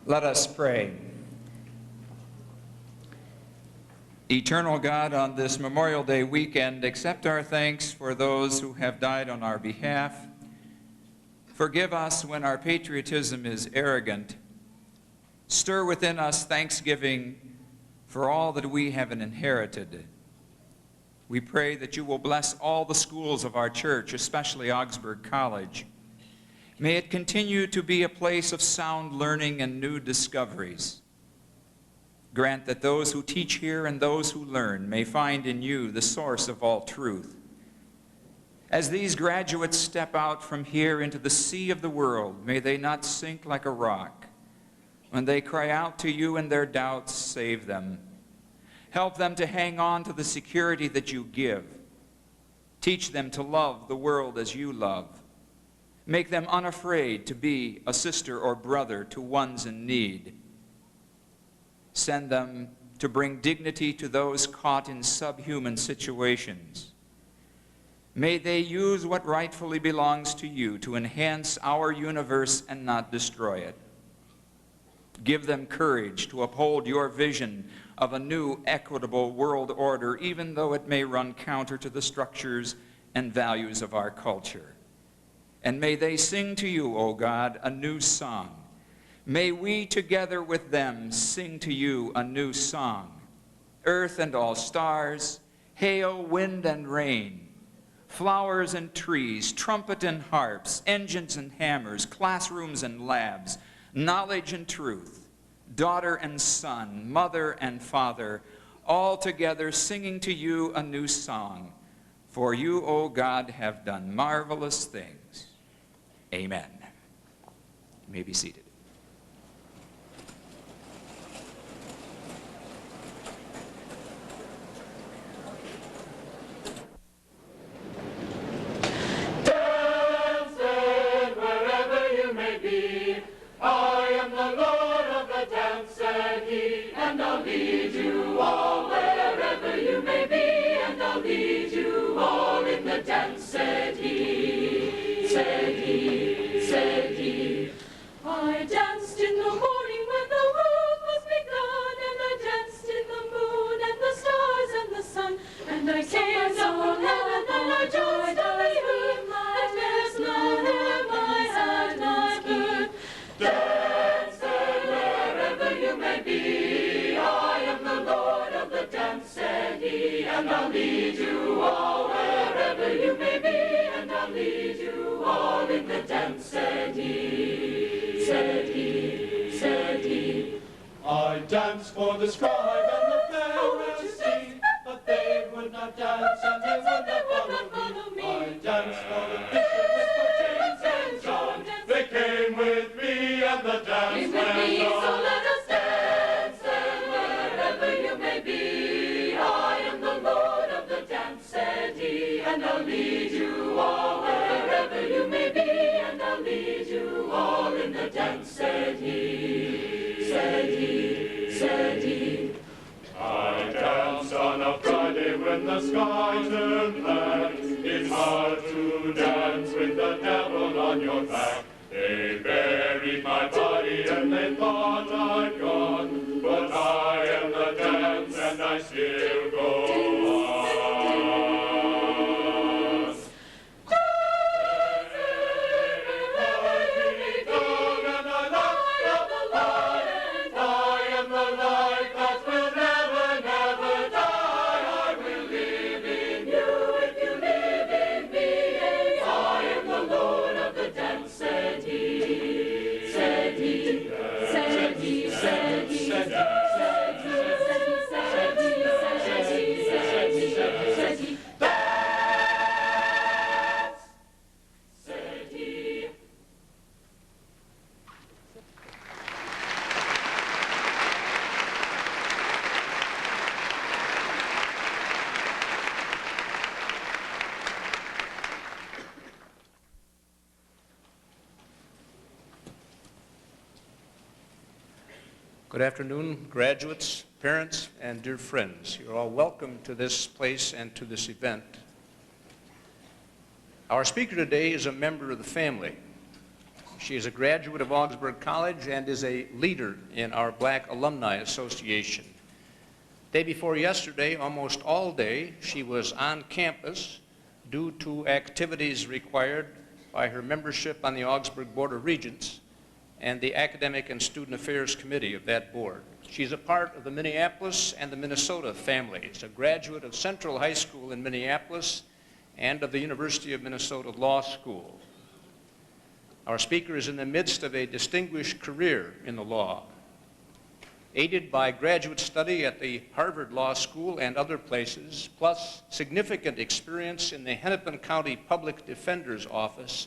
Let us pray. Eternal God, on this Memorial Day weekend, accept our thanks for those who have died on our behalf. Forgive us when our patriotism is arrogant. Stir within us thanksgiving for all that we have inherited. We pray that you will bless all the schools of our church, especially Augsburg College. May it continue to be a place of sound learning and new discoveries. Grant that those who teach here and those who learn may find in you the source of all truth. As these graduates step out from here into the sea of the world, may they not sink like a rock. When they cry out to you in their doubts, save them. Help them to hang on to the security that you give. Teach them to love the world as you love. Make them unafraid to be a sister or brother to ones in need. Send them to bring dignity to those caught in subhuman situations. May they use what rightfully belongs to you to enhance our universe and not destroy it. Give them courage to uphold your vision of a new, equitable world order, even though it may run counter to the structures and values of our culture. And may they sing to you, O God, a new song. May we together with them sing to you a new song. Earth and all stars, hail, wind, and rain, flowers and trees, trumpet and harps, engines and hammers, classrooms and labs, knowledge and truth, daughter and son, mother and father, all together singing to you a new song. For you, O God, have done marvelous things. Amen. You may be seated. And I'll lead you all wherever you may be, and I'll lead you all in the dance, said he, said he, said he. I danced in the morning when the world was begun, and I danced in the moon and the stars and the sun, and I came down from heaven and I joined the earth, and there's nowhere my heart must burn. Dance wherever you may be, I am the Lord of the dance, said he, and I'll lead you all wherever you may be, and I'll lead you all in the dance, said he, said he, said he. I danced for the scribe and the Pharisee, but they would not dance and they would not follow me. I danced for the bishops, for James and John, they came with me and the dance went on. So let us dance, and wherever you may be, I am the Lord of the dance, said he, and I'll lead you all wherever you may be, and I'll lead you all in the dance, said he, said he, said he. I danced on a Friday when the sky turned black. It's hard to dance with the devil on your back. They buried my body and they thought I'd gone, but I am the dance and I still go on. Good afternoon, graduates, parents, and dear friends. You're all welcome to this place and to this event. Our speaker today is a member of the family. She is a graduate of Augsburg College and is a leader in our Black Alumni Association. Day before yesterday, almost all day, she was on campus due to activities required by her membership on the Augsburg Board of Regents and the Academic and Student Affairs Committee of that board. She's a part of the Minneapolis and the Minnesota families, a graduate of Central High School in Minneapolis and of the University of Minnesota Law School. Our speaker is in the midst of a distinguished career in the law. Aided by graduate study at the Harvard Law School and other places, plus significant experience in the Hennepin County Public Defender's Office,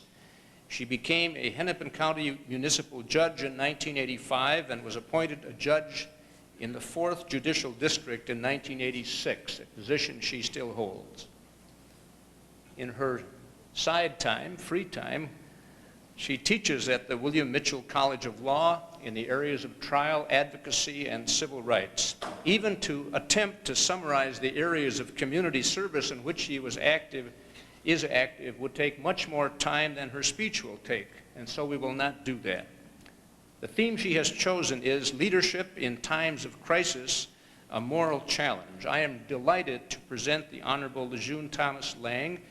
she became a Hennepin County municipal judge in 1985 and was appointed a judge in the 4th Judicial District in 1986, a position she still holds. In her side time, free time, she teaches at the William Mitchell College of Law in the areas of trial, advocacy, and civil rights. Even to attempt to summarize the areas of community service in which she is active would take much more time than her speech will take, and so we will not do that. The theme she has chosen is Leadership in Times of Crisis, a Moral Challenge. I am delighted to present the Honorable Lejeune Thomas Lang,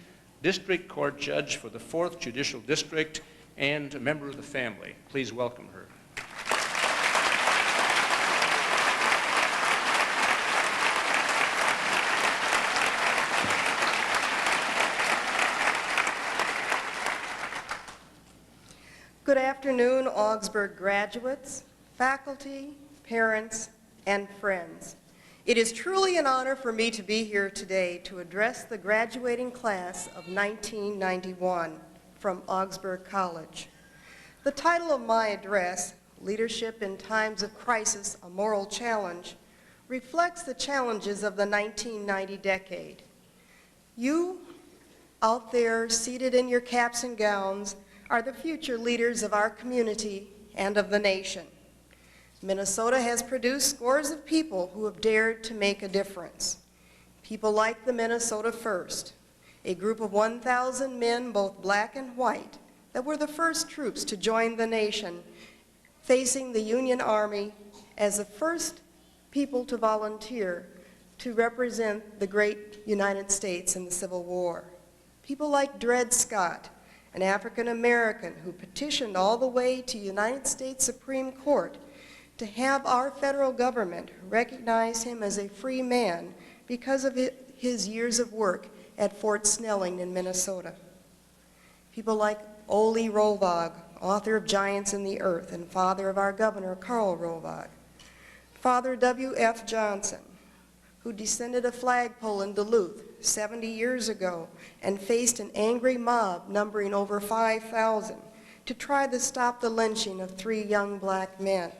District Court Judge for the 4th Judicial District and a member of the family. Please welcome her. Good afternoon, Augsburg graduates, faculty, parents, and friends. It is truly an honor for me to be here today to address the graduating class of 1991 from Augsburg College. The title of my address, Leadership in Times of Crisis, a Moral Challenge, reflects the challenges of the 1990 decade. You out there seated in your caps and gowns are the future leaders of our community and of the nation. Minnesota has produced scores of people who have dared to make a difference. People like the Minnesota First, a group of 1,000 men, both black and white, that were the first troops to join the nation, facing the Union Army as the first people to volunteer to represent the great United States in the Civil War. People like Dred Scott, an African American who petitioned all the way to United States Supreme Court to have our federal government recognize him as a free man because of his years of work at Fort Snelling in Minnesota. People like Ole Rovag, author of Giants in the Earth and father of our governor, Karl Rovag. Father W.F. Johnson, who descended a flagpole in Duluth 70 years ago and faced an angry mob numbering over 5,000 to try to stop the lynching of 3 young black men.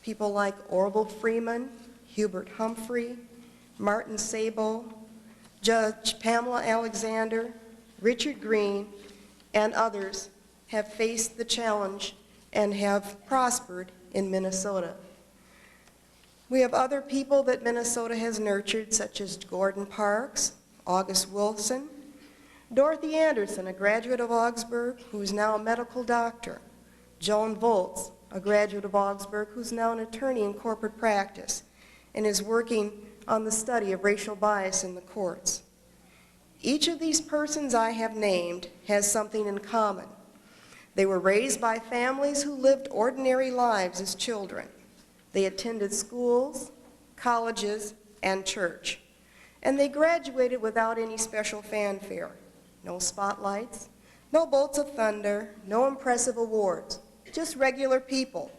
People like Orville Freeman, Hubert Humphrey, Martin Sabo, Judge Pamela Alexander, Richard Green, and others have faced the challenge and have prospered in Minnesota. We have other people that Minnesota has nurtured, such as Gordon Parks, August Wilson, Dorothy Anderson, a graduate of Augsburg, who is now a medical doctor, Joan Volz, a graduate of Augsburg, who's now an attorney in corporate practice and is working on the study of racial bias in the courts. Each of these persons I have named has something in common. They were raised by families who lived ordinary lives as children. They attended schools, colleges, and church. And they graduated without any special fanfare. No spotlights, no bolts of thunder, no impressive awards, just regular people.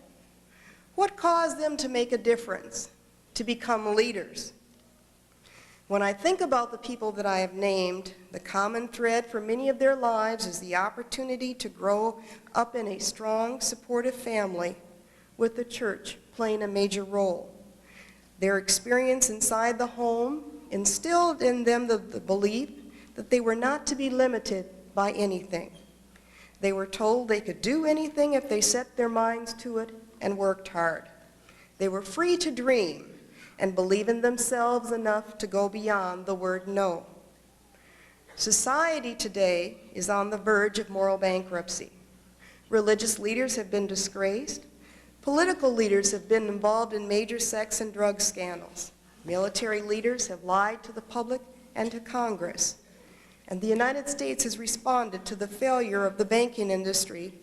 What caused them to make a difference, to become leaders? When I think about the people that I have named, the common thread for many of their lives is the opportunity to grow up in a strong, supportive family with the church playing a major role. Their experience inside the home instilled in them the belief that they were not to be limited by anything. They were told they could do anything if they set their minds to it and worked hard. They were free to dream and believe in themselves enough to go beyond the word no. Society today is on the verge of moral bankruptcy. Religious leaders have been disgraced. Political leaders have been involved in major sex and drug scandals. Military leaders have lied to the public and to Congress. And the United States has responded to the failure of the banking industry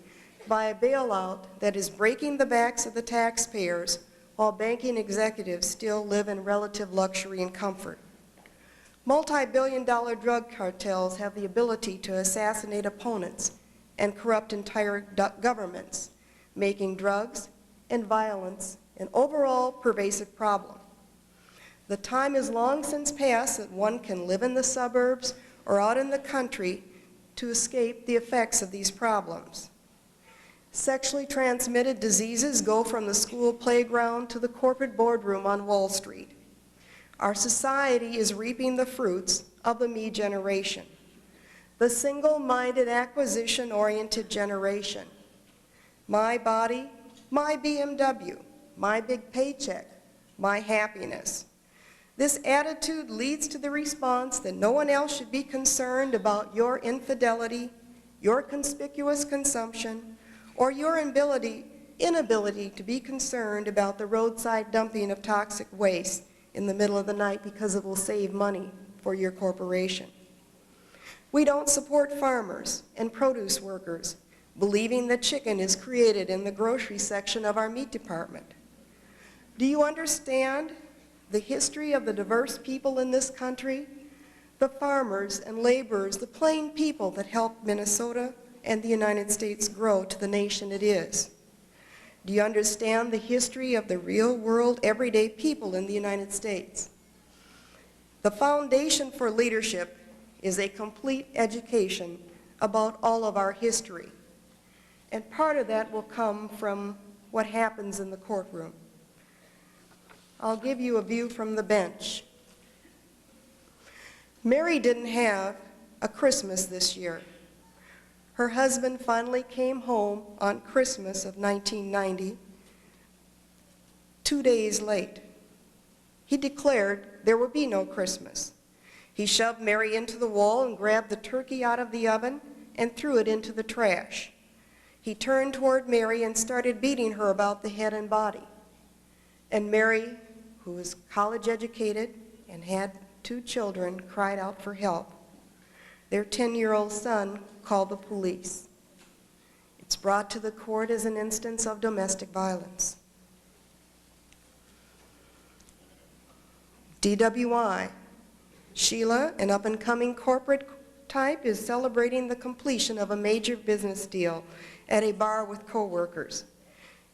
by a bailout that is breaking the backs of the taxpayers while banking executives still live in relative luxury and comfort. Multi-billion-dollar drug cartels have the ability to assassinate opponents and corrupt entire governments, making drugs and violence an overall pervasive problem. The time is long since past that one can live in the suburbs or out in the country to escape the effects of these problems. Sexually transmitted diseases go from the school playground to the corporate boardroom on Wall Street. Our society is reaping the fruits of the me generation, the single-minded, acquisition-oriented generation. My body, my BMW, my big paycheck, my happiness. This attitude leads to the response that no one else should be concerned about your infidelity, your conspicuous consumption, or your inability to be concerned about the roadside dumping of toxic waste in the middle of the night because it will save money for your corporation. We don't support farmers and produce workers, believing that chicken is created in the grocery section of our meat department. Do you understand the history of the diverse people in this country? The farmers and laborers, the plain people that helped Minnesota and the United States grow to the nation it is. Do you understand the history of the real world, everyday people in the United States? The foundation for leadership is a complete education about all of our history. And part of that will come from what happens in the courtroom. I'll give you a view from the bench. Mary didn't have a Christmas this year. Her husband finally came home on Christmas of 1990, 2 days late. He declared there would be no Christmas. He shoved Mary into the wall and grabbed the turkey out of the oven and threw it into the trash. He turned toward Mary and started beating her about the head and body. And Mary, who was college educated and had 2 children, cried out for help. Their 10-year-old son called the police. It's brought to the court as an instance of domestic violence. DWI. Sheila, an up-and-coming corporate type, is celebrating the completion of a major business deal at a bar with coworkers.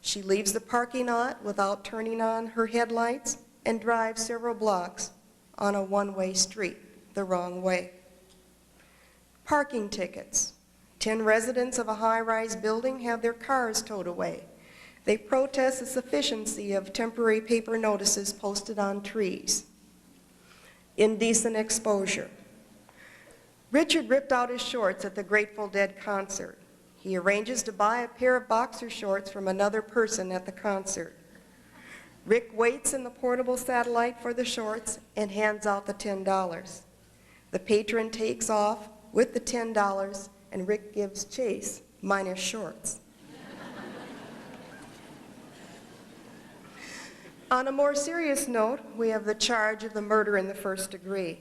She leaves the parking lot without turning on her headlights and drives several blocks on a one-way street the wrong way. Parking tickets. 10 residents of a high-rise building have their cars towed away. They protest the sufficiency of temporary paper notices posted on trees. Indecent exposure. Richard ripped out his shorts at the Grateful Dead concert. He arranges to buy a pair of boxer shorts from another person at the concert. Rick waits in the portable satellite for the shorts and hands out the $10. The patron takes off with the $10 and Rick gives chase, minus shorts. On a more serious note, we have the charge of the murder in the first degree.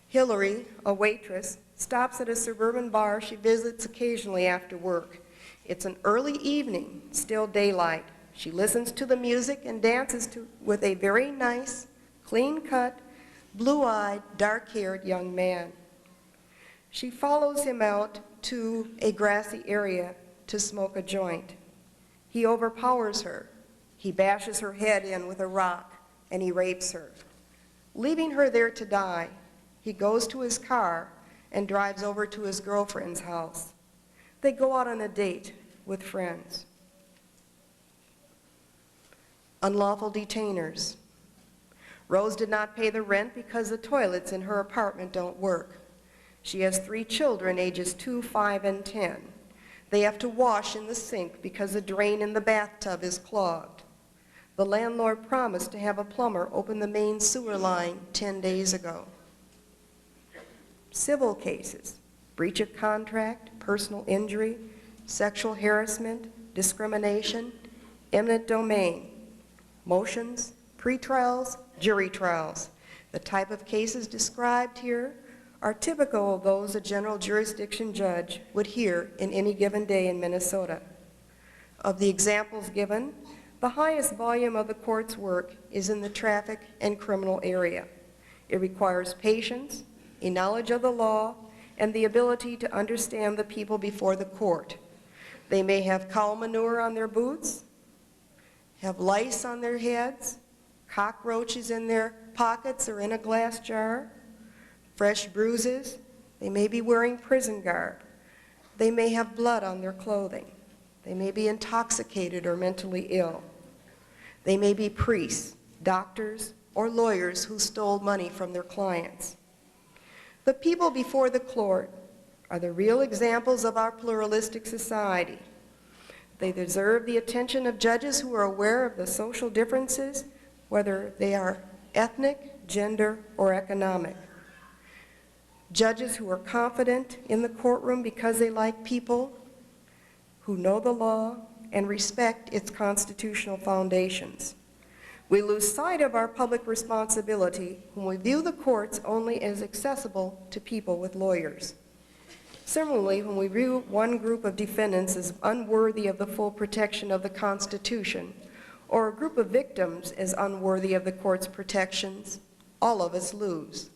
Hillary, a waitress, stops at a suburban bar she visits occasionally after work. It's an early evening, still daylight. She listens to the music and dances with a very nice, clean-cut, blue-eyed, dark-haired young man. She follows him out to a grassy area to smoke a joint. He overpowers her. He bashes her head in with a rock, and he rapes her. Leaving her there to die, he goes to his car and drives over to his girlfriend's house. They go out on a date with friends. Unlawful detainers. Rose did not pay the rent because the toilets in her apartment don't work. She has 3 children, ages 2, 5, and 10. They have to wash in the sink because the drain in the bathtub is clogged. The landlord promised to have a plumber open the main sewer line 10 days ago. Civil cases, breach of contract, personal injury, sexual harassment, discrimination, eminent domain, motions, pretrials, jury trials. The type of cases described here are typical of those a general jurisdiction judge would hear in any given day in Minnesota. Of the examples given, the highest volume of the court's work is in the traffic and criminal area. It requires patience, a knowledge of the law, and the ability to understand the people before the court. They may have cow manure on their boots, have lice on their heads, cockroaches in their pockets or in a glass jar, fresh bruises. They may be wearing prison garb. They may have blood on their clothing. They may be intoxicated or mentally ill. They may be priests, doctors, or lawyers who stole money from their clients. The people before the court are the real examples of our pluralistic society. They deserve the attention of judges who are aware of the social differences, whether they are ethnic, gender, or economic. Judges who are confident in the courtroom because they like people, who know the law and respect its constitutional foundations. We lose sight of our public responsibility when we view the courts only as accessible to people with lawyers. Similarly, when we view one group of defendants as unworthy of the full protection of the Constitution, or a group of victims as unworthy of the court's protections, all of us lose.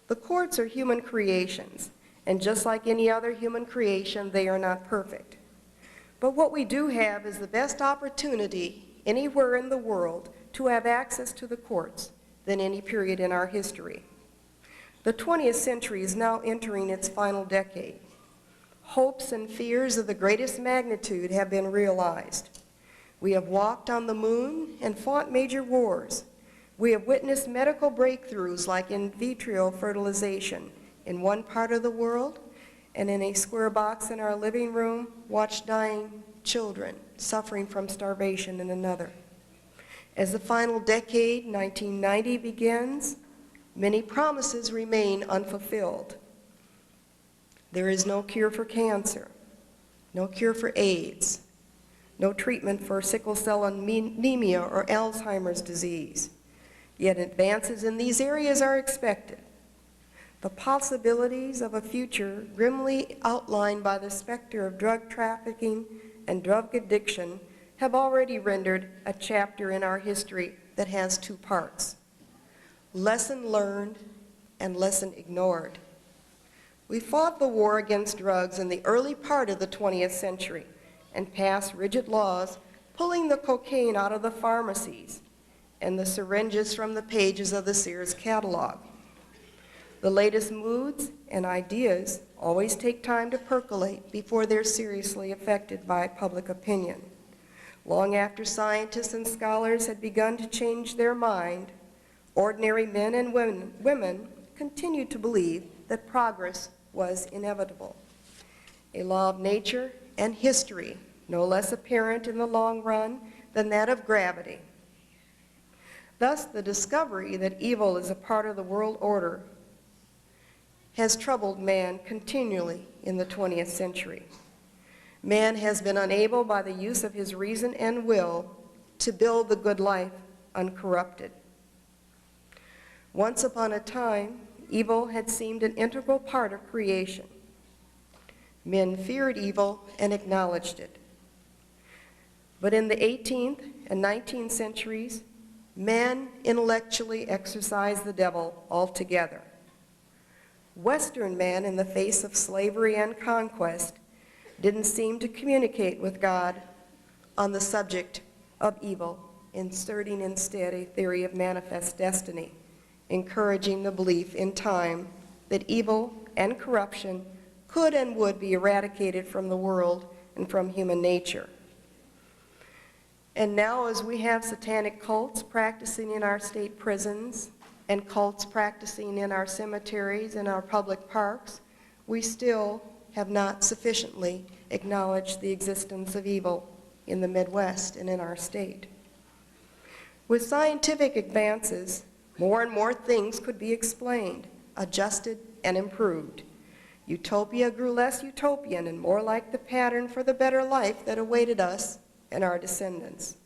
The courts are human creations, and just like any other human creation, they are not perfect. But what we do have is the best opportunity anywhere in the world to have access to the courts than any period in our history. The 20th century is now entering its final decade. Hopes and fears of the greatest magnitude have been realized. We have walked on the moon and fought major wars. We have witnessed medical breakthroughs like in vitro fertilization in one part of the world, and in a square box in our living room, watched dying children suffering from starvation in another. As the final decade, 1990, begins, many promises remain unfulfilled. There is no cure for cancer, no cure for AIDS, no treatment for sickle cell anemia or Alzheimer's disease. Yet advances in these areas are expected. The possibilities of a future grimly outlined by the specter of drug trafficking and drug addiction have already rendered a chapter in our history that has two parts: lesson learned and lesson ignored. We fought the war against drugs in the early part of the 20th century and passed rigid laws pulling the cocaine out of the pharmacies and the syringes from the pages of the Sears catalog. The latest moods and ideas always take time to percolate before they're seriously affected by public opinion. Long after scientists and scholars had begun to change their mind, ordinary men and women continued to believe that progress was inevitable. A law of nature and history, no less apparent in the long run than that of gravity. Thus, the discovery that evil is a part of the world order has troubled man continually in the 20th century. Man has been unable, by the use of his reason and will, to build the good life uncorrupted. Once upon a time, evil had seemed an integral part of creation. Men feared evil and acknowledged it. But in the 18th and 19th centuries, man intellectually exorcised the devil altogether. Western man, in the face of slavery and conquest, didn't seem to communicate with God on the subject of evil, inserting instead a theory of manifest destiny, encouraging the belief in time that evil and corruption could and would be eradicated from the world and from human nature. And now, as we have satanic cults practicing in our state prisons and cults practicing in our cemeteries and our public parks, we still have not sufficiently acknowledged the existence of evil in the Midwest and in our state. With scientific advances, more and more things could be explained, adjusted, and improved. Utopia grew less utopian and more like the pattern for the better life that awaited us and our descendants.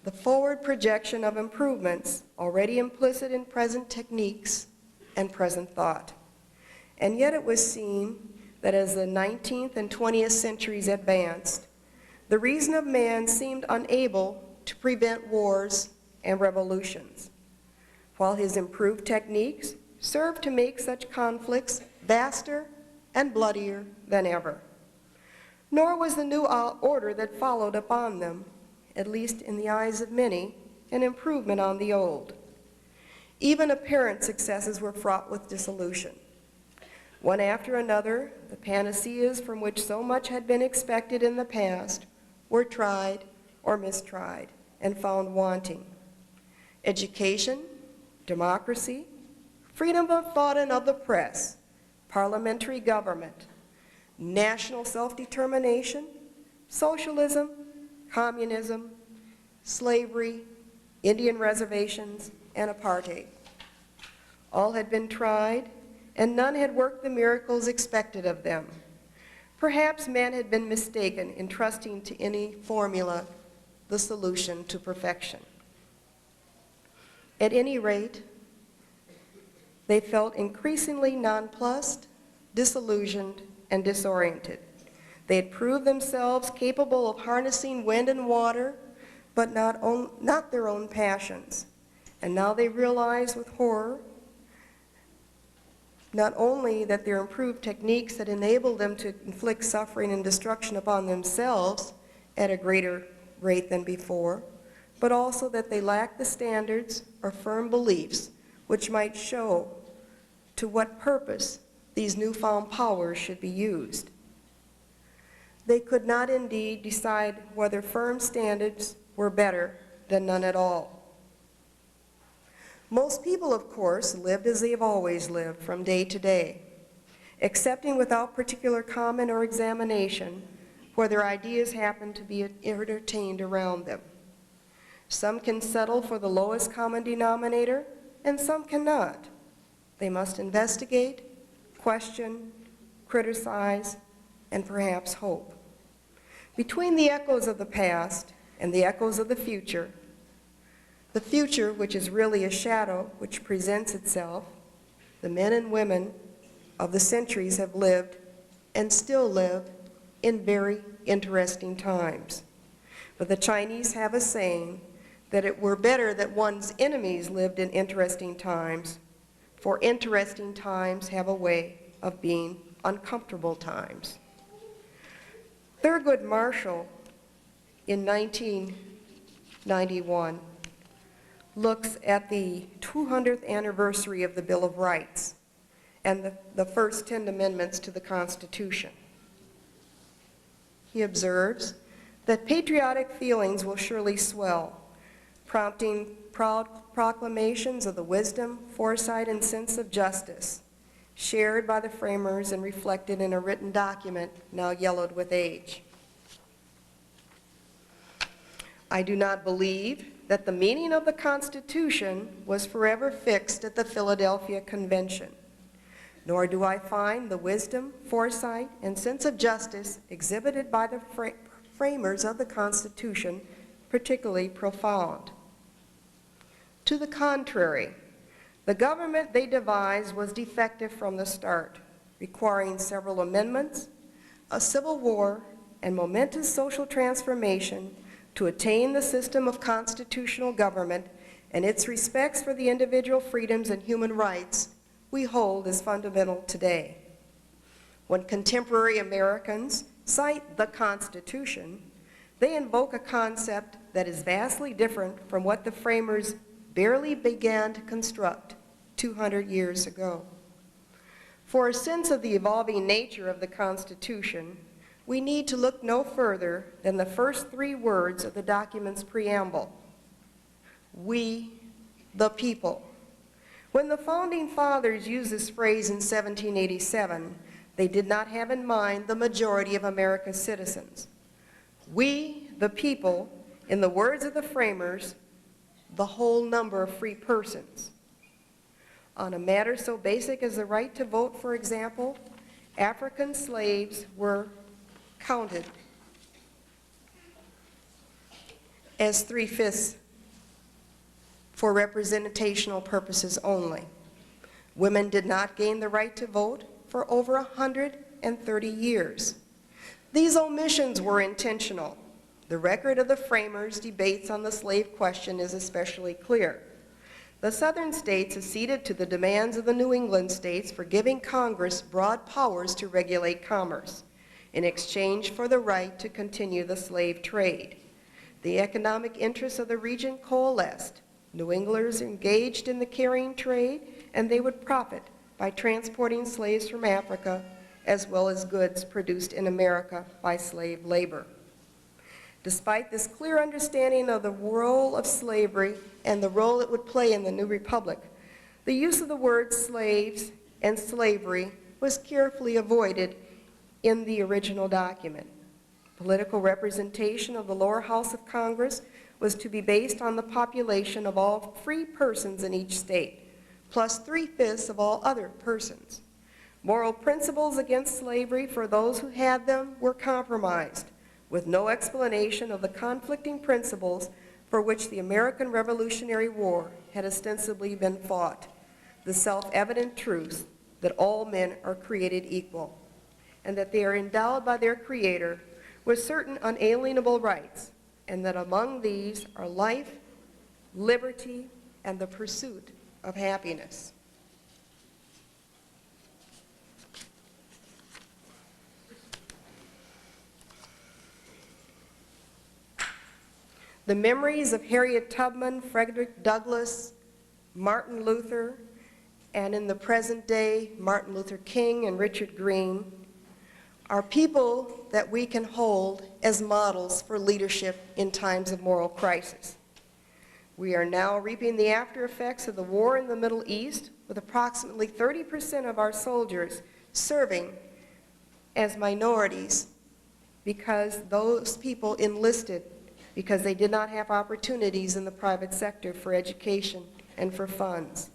The forward projection of improvements already implicit in present techniques and present thought. And yet it was seen that as the 19th and 20th centuries advanced, the reason of man seemed unable to prevent wars and revolutions, while his improved techniques served to make such conflicts vaster and bloodier than ever. Nor was the new order that followed upon them, at least in the eyes of many, an improvement on the old. Even apparent successes were fraught with dissolution. One after another, the panaceas from which so much had been expected in the past were tried or mistried and found wanting. Education, democracy, freedom of thought and of the press, parliamentary government, national self-determination, socialism, communism, slavery, Indian reservations, and apartheid. All had been tried, and none had worked the miracles expected of them. Perhaps man had been mistaken in trusting to any formula the solution to perfection. At any rate, they felt increasingly nonplussed, disillusioned, and disoriented. They had proved themselves capable of harnessing wind and water, but not their own passions. And now they realized with horror not only that their improved techniques had enabled them to inflict suffering and destruction upon themselves at a greater rate than before, but also that they lacked the standards or firm beliefs which might show to what purpose these newfound powers should be used. They could not indeed decide whether firm standards were better than none at all. Most people, of course, lived as they have always lived from day to day, accepting without particular comment or examination whether ideas happen to be entertained around them. Some can settle for the lowest common denominator, and some cannot. They must investigate, question, criticize, and perhaps hope. Between the echoes of the past and the echoes of the future which is really a shadow which presents itself, the men and women of the centuries have lived and still live in very interesting times. But the Chinese have a saying that it were better that one's enemies lived in interesting times, for interesting times have a way of being uncomfortable times. Thurgood Marshall, in 1991, looks at the 200th anniversary of the Bill of Rights and the first 10 amendments to the Constitution. He observes that patriotic feelings will surely swell, prompting proud proclamations of the wisdom, foresight, and sense of justice, shared by the framers and reflected in a written document now yellowed with age. I do not believe that the meaning of the Constitution was forever fixed at the Philadelphia Convention, nor do I find the wisdom, foresight, and sense of justice exhibited by the framers of the Constitution particularly profound. To the contrary, the government they devised was defective from the start, requiring several amendments, a civil war, and momentous social transformation to attain the system of constitutional government and its respects for the individual freedoms and human rights we hold as fundamental today. When contemporary Americans cite the Constitution, they invoke a concept that is vastly different from what the framers barely began to construct 200 years ago. For a sense of the evolving nature of the Constitution, we need to look no further than the first 3 words of the document's preamble: we, the people. When the Founding Fathers used this phrase in 1787, they did not have in mind the majority of America's citizens. We, the people, in the words of the framers, the whole number of free persons. On a matter so basic as the right to vote, for example, African slaves were counted as 3/5 for representational purposes only. Women did not gain the right to vote for over 130 years. These omissions were intentional. The record of the framers' debates on the slave question is especially clear. The Southern states acceded to the demands of the New England states for giving Congress broad powers to regulate commerce in exchange for the right to continue the slave trade. The economic interests of the region coalesced. New Englanders engaged in the carrying trade, and they would profit by transporting slaves from Africa, as well as goods produced in America by slave labor. Despite this clear understanding of the role of slavery and the role it would play in the new republic, the use of the words slaves and slavery was carefully avoided in the original document. Political representation of the lower house of Congress was to be based on the population of all free persons in each state, plus 3/5 of all other persons. Moral principles against slavery for those who had them were compromised, with no explanation of the conflicting principles for which the American Revolutionary War had ostensibly been fought. The self-evident truth that all men are created equal, and that they are endowed by their Creator with certain unalienable rights, and that among these are life, liberty, and the pursuit of happiness. The memories of Harriet Tubman, Frederick Douglass, Martin Luther, and in the present day, Martin Luther King and Richard Green, are people that we can hold as models for leadership in times of moral crisis. We are now reaping the after effects of the war in the Middle East, with approximately 30% of our soldiers serving as minorities because those people enlisted because they did not have opportunities in the private sector for education and for funds.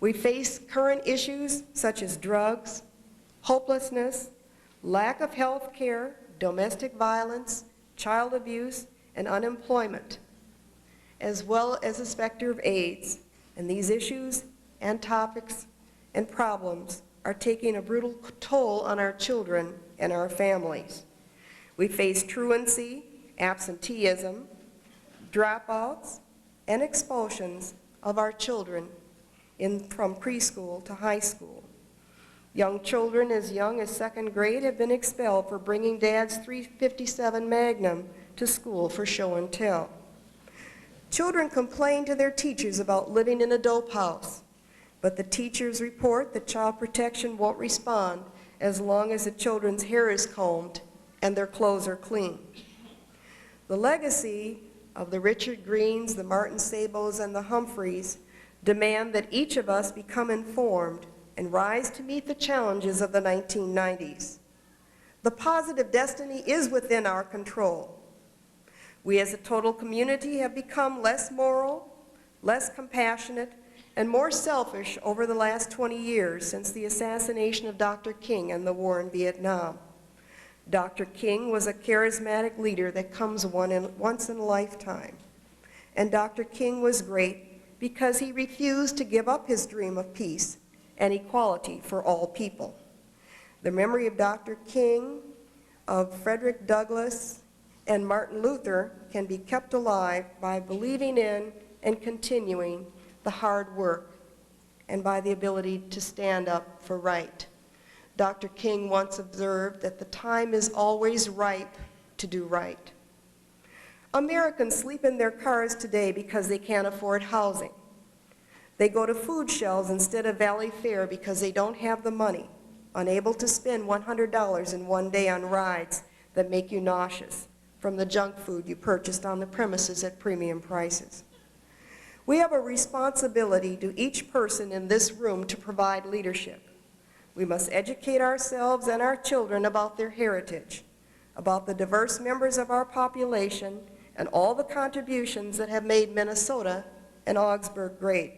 We face current issues such as drugs, hopelessness, lack of health care, domestic violence, child abuse, and unemployment, as well as the specter of AIDS. And these issues and topics and problems are taking a brutal toll on our children and our families. We face truancy, absenteeism, dropouts, and expulsions of our children from preschool to high school. Young children as young as second grade have been expelled for bringing Dad's .357 Magnum to school for show and tell. Children complain to their teachers about living in a dope house, but the teachers report that Child Protection won't respond as long as the children's hair is combed and their clothes are clean. The legacy of the Richard Greens, the Martin Sabos, and the Humphreys demand that each of us become informed and rise to meet the challenges of the 1990s. The positive destiny is within our control. We as a total community have become less moral, less compassionate, and more selfish over the last 20 years since the assassination of Dr. King and the war in Vietnam. Dr. King was a charismatic leader that comes once in a lifetime. And Dr. King was great because he refused to give up his dream of peace and equality for all people. The memory of Dr. King, of Frederick Douglass, and Martin Luther can be kept alive by believing in and continuing the hard work and by the ability to stand up for right. Dr. King once observed that the time is always ripe to do right. Americans sleep in their cars today because they can't afford housing. They go to food shelves instead of Valley Fair because they don't have the money, unable to spend $100 in one day on rides that make you nauseous from the junk food you purchased on the premises at premium prices. We have a responsibility to each person in this room to provide leadership. We must educate ourselves and our children about their heritage, about the diverse members of our population, and all the contributions that have made Minnesota and Augsburg great.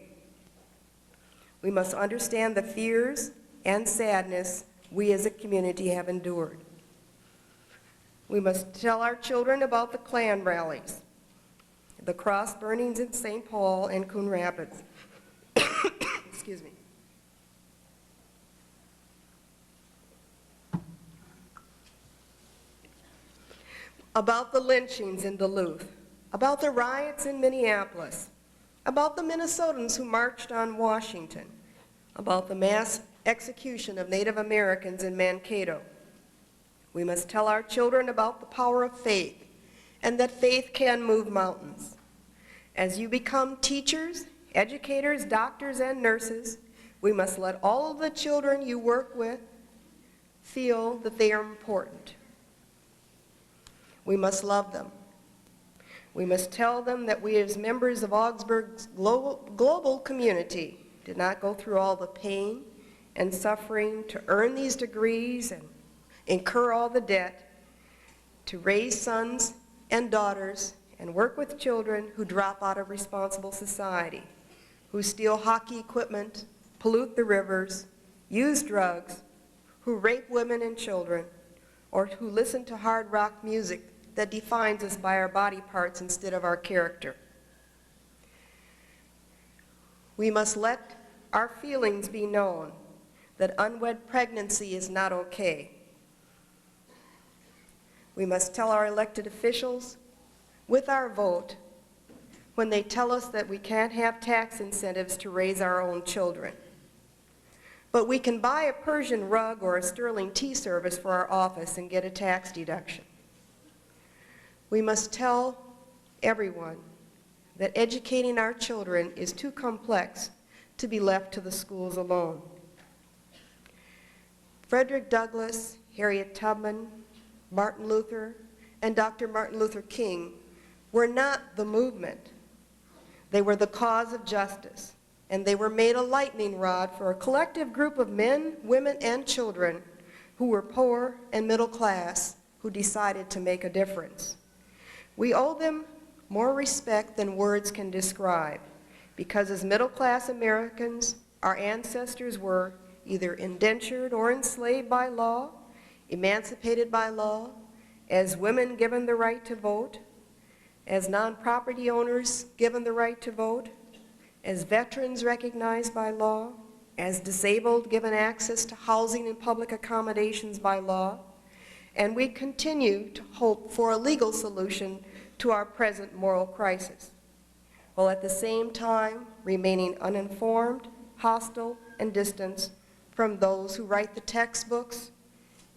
We must understand the fears and sadness we as a community have endured. We must tell our children about the Klan rallies, the cross burnings in St. Paul and Coon Rapids. Excuse me. About the lynchings in Duluth, about the riots in Minneapolis, about the Minnesotans who marched on Washington, about the mass execution of Native Americans in Mankato. We must tell our children about the power of faith and that faith can move mountains. As you become teachers, educators, doctors, and nurses, we must let all of the children you work with feel that they are important. We must love them. We must tell them that we as members of Augsburg's global community did not go through all the pain and suffering to earn these degrees and incur all the debt, to raise sons and daughters and work with children who drop out of responsible society, who steal hockey equipment, pollute the rivers, use drugs, who rape women and children, or who listen to hard rock music that defines us by our body parts instead of our character. We must let our feelings be known that unwed pregnancy is not okay. We must tell our elected officials with our vote when they tell us that we can't have tax incentives to raise our own children. But we can buy a Persian rug or a Sterling tea service for our office and get a tax deduction. We must tell everyone that educating our children is too complex to be left to the schools alone. Frederick Douglass, Harriet Tubman, Martin Luther, and Dr. Martin Luther King were not the movement. They were the cause of justice, and they were made a lightning rod for a collective group of men, women, and children who were poor and middle class who decided to make a difference. We owe them more respect than words can describe, because as middle-class Americans, our ancestors were either indentured or enslaved by law, emancipated by law, as women given the right to vote, as non-property owners given the right to vote, as veterans recognized by law, as disabled given access to housing and public accommodations by law, and we continue to hope for a legal solution to our present moral crisis, while at the same time remaining uninformed, hostile, and distant from those who write the textbooks,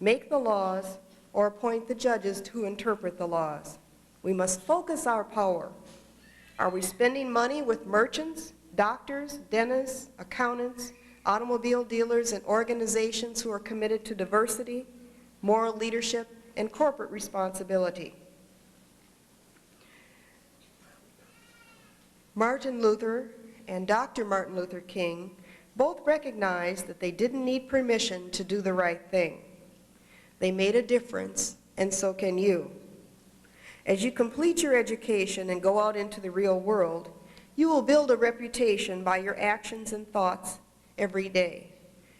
make the laws, or appoint the judges who interpret the laws. We must focus our power. Are we spending money with merchants, doctors, dentists, accountants, automobile dealers, and organizations who are committed to diversity, moral leadership, and corporate responsibility? Martin Luther and Dr. Martin Luther King both recognized that they didn't need permission to do the right thing. They made a difference, and so can you. As you complete your education and go out into the real world, you will build a reputation by your actions and thoughts every day,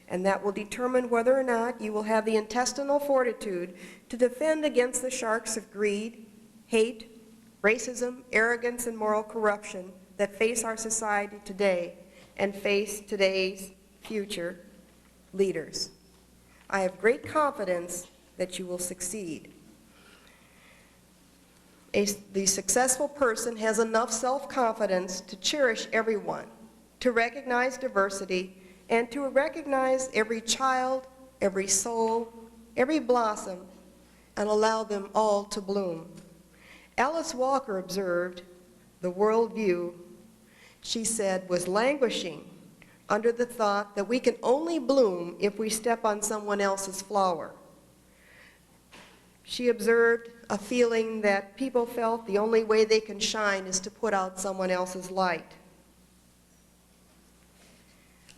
and that will determine whether or not you will have the intestinal fortitude to defend against the sharks of greed, hate, racism, arrogance, and moral corruption that face our society today and face today's future leaders. I have great confidence that you will succeed. The successful person has enough self-confidence to cherish everyone, to recognize diversity, and to recognize every child, every soul, every blossom, and allow them all to bloom. Alice Walker observed the worldview, she said, was languishing under the thought that we can only bloom if we step on someone else's flower. She observed a feeling that people felt the only way they can shine is to put out someone else's light.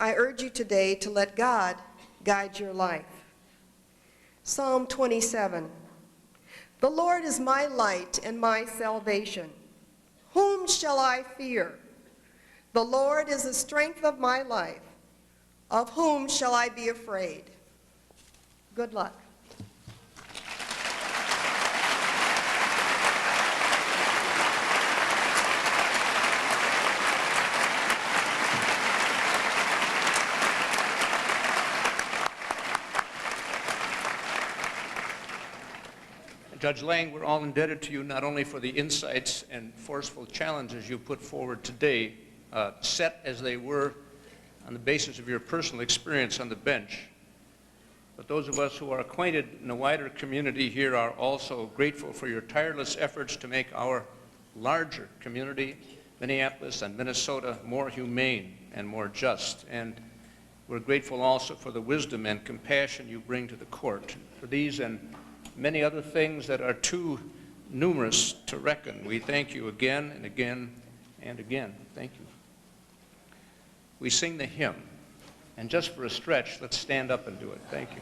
I urge you today to let God guide your life. Psalm 27. The Lord is my light and my salvation. Whom shall I fear? The Lord is the strength of my life. Of whom shall I be afraid? Good luck. Judge Lang, we're all indebted to you not only for the insights and forceful challenges you put forward today, set as they were on the basis of your personal experience on the bench, but those of us who are acquainted in the wider community here are also grateful for your tireless efforts to make our larger community, Minneapolis and Minnesota, more humane and more just. And we're grateful also for the wisdom and compassion you bring to the court. For these and many other things that are too numerous to reckon, we thank you again and again and again. Thank you. We sing the hymn, and just for a stretch, let's stand up and do it. Thank you.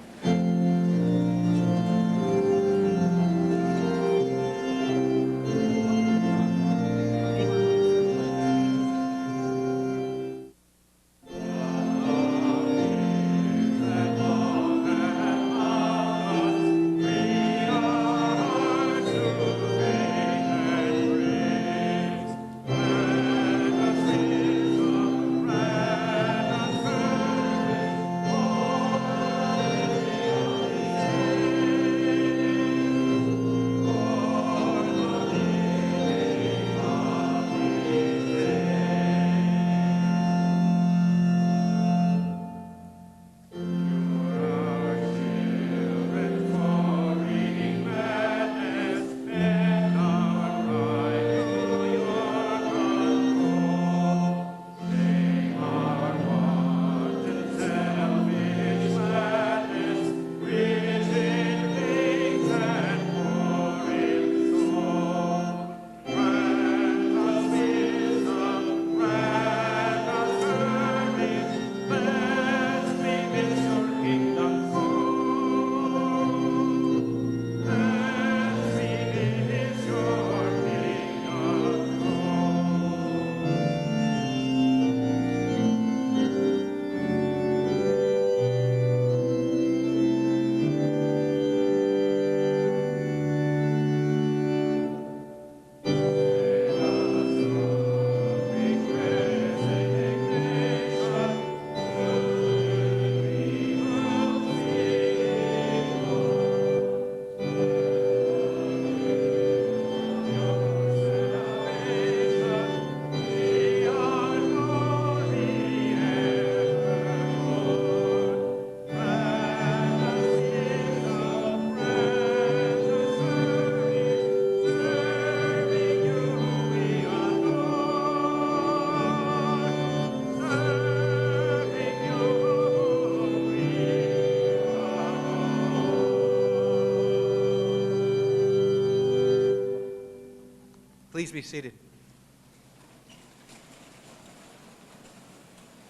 Please be seated.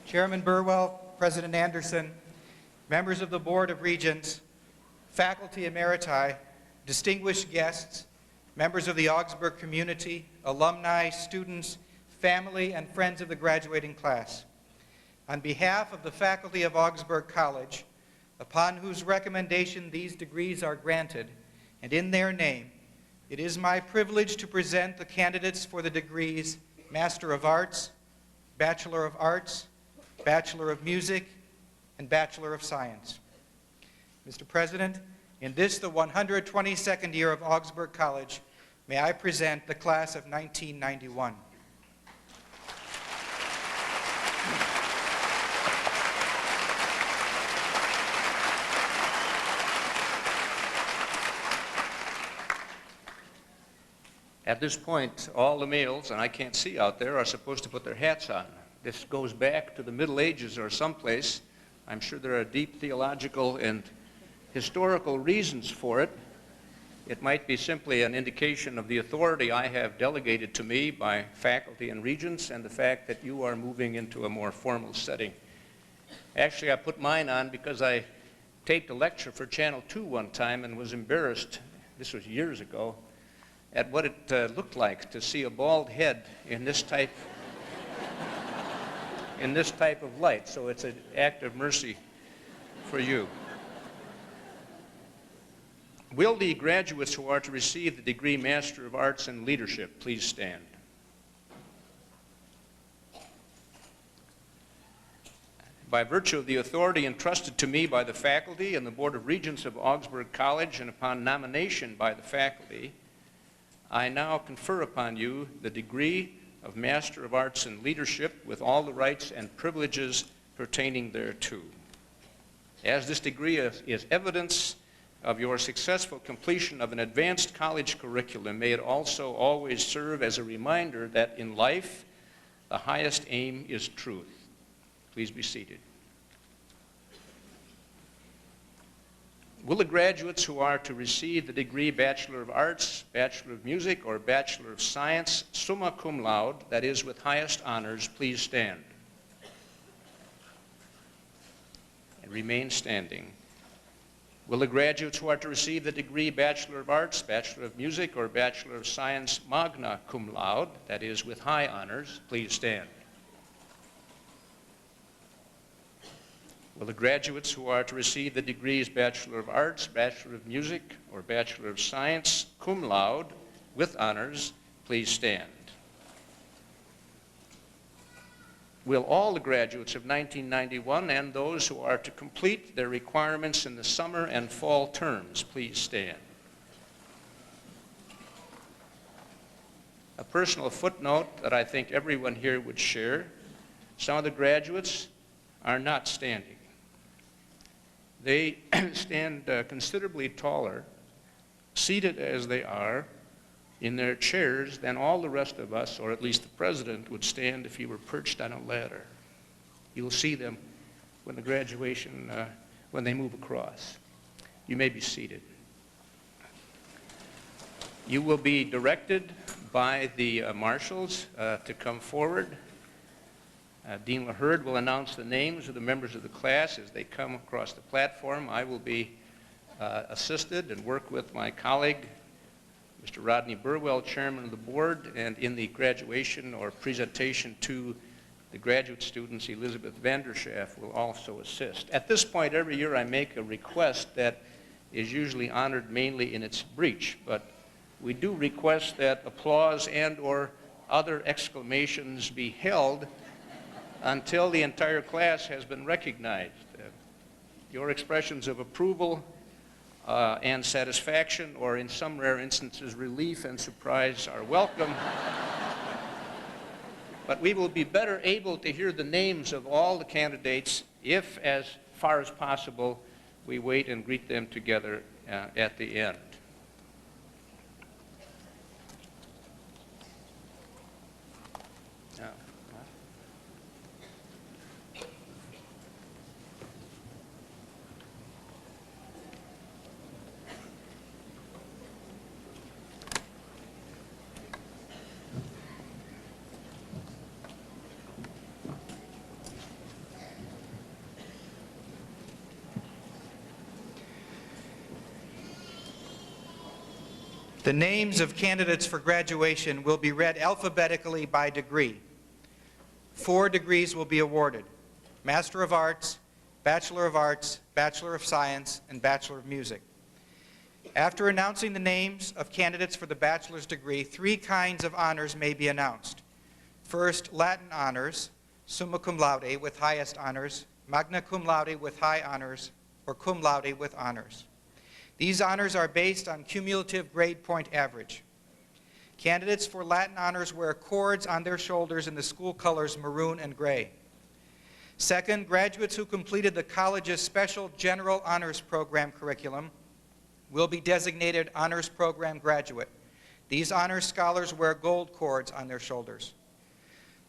Chairman Burwell, President Anderson, members of the Board of Regents, faculty emeriti, distinguished guests, members of the Augsburg community, alumni, students, family, and friends of the graduating class. On behalf of the faculty of Augsburg College, upon whose recommendation these degrees are granted, and in their name, it is my privilege to present the candidates for the degrees Master of Arts, Bachelor of Arts, Bachelor of Music, and Bachelor of Science. Mr. President, in this, the 122nd year of Augsburg College, may I present the class of 1991. At this point, all the males, and I can't see out there, are supposed to put their hats on. This goes back to the Middle Ages or someplace. I'm sure there are deep theological and historical reasons for it. It might be simply an indication of the authority I have delegated to me by faculty and regents and the fact that you are moving into a more formal setting. Actually, I put mine on because I taped a lecture for Channel 2 one time and was embarrassed, this was years ago, at what it looked like to see a bald head in this type of light. So it's an act of mercy for you. Will the graduates who are to receive the degree Master of Arts in Leadership please stand? By virtue of the authority entrusted to me by the faculty and the Board of Regents of Augsburg College, and upon nomination by the faculty, I now confer upon you the degree of Master of Arts in Leadership with all the rights and privileges pertaining thereto. As this degree is evidence of your successful completion of an advanced college curriculum, may it also always serve as a reminder that in life, the highest aim is truth. Please be seated. Will the graduates who are to receive the degree Bachelor of Arts, Bachelor of Music, or Bachelor of Science, summa cum laude, that is with highest honors, please stand and remain standing? Will the graduates who are to receive the degree Bachelor of Arts, Bachelor of Music, or Bachelor of Science, magna cum laude, that is with high honors, please stand? Will the graduates who are to receive the degrees Bachelor of Arts, Bachelor of Music, or Bachelor of Science, cum laude, with honors, please stand? Will all the graduates of 1991 and those who are to complete their requirements in the summer and fall terms please stand? A personal footnote that I think everyone here would share: some of the graduates are not standing. They stand considerably taller, seated as they are in their chairs, than all the rest of us, or at least the president, would stand if he were perched on a ladder. You will see them when the graduation, when they move across. You may be seated. You will be directed by the marshals to come forward. Dean LaHerd will announce the names of the members of the class as they come across the platform. I will be assisted and work with my colleague, Mr. Rodney Burwell, Chairman of the Board, and in the graduation or presentation to the graduate students, Elizabeth Vanderschaff will also assist. At this point, every year I make a request that is usually honored mainly in its breach, but we do request that applause and or other exclamations be held until the entire class has been recognized. Your expressions of approval and satisfaction, or in some rare instances relief and surprise, are welcome. But we will be better able to hear the names of all the candidates if, as far as possible, we wait and greet them together at the end. The names of candidates for graduation will be read alphabetically by degree. 4 degrees will be awarded: Master of Arts, Bachelor of Arts, Bachelor of Science, and Bachelor of Music. After announcing the names of candidates for the bachelor's degree, 3 kinds of honors may be announced. First, Latin honors, summa cum laude with highest honors, magna cum laude with high honors, or cum laude with honors. These honors are based on cumulative grade point average. Candidates for Latin honors wear cords on their shoulders in the school colors maroon and gray. Second, graduates who completed the college's special general honors program curriculum will be designated honors program graduate. These honors scholars wear gold cords on their shoulders.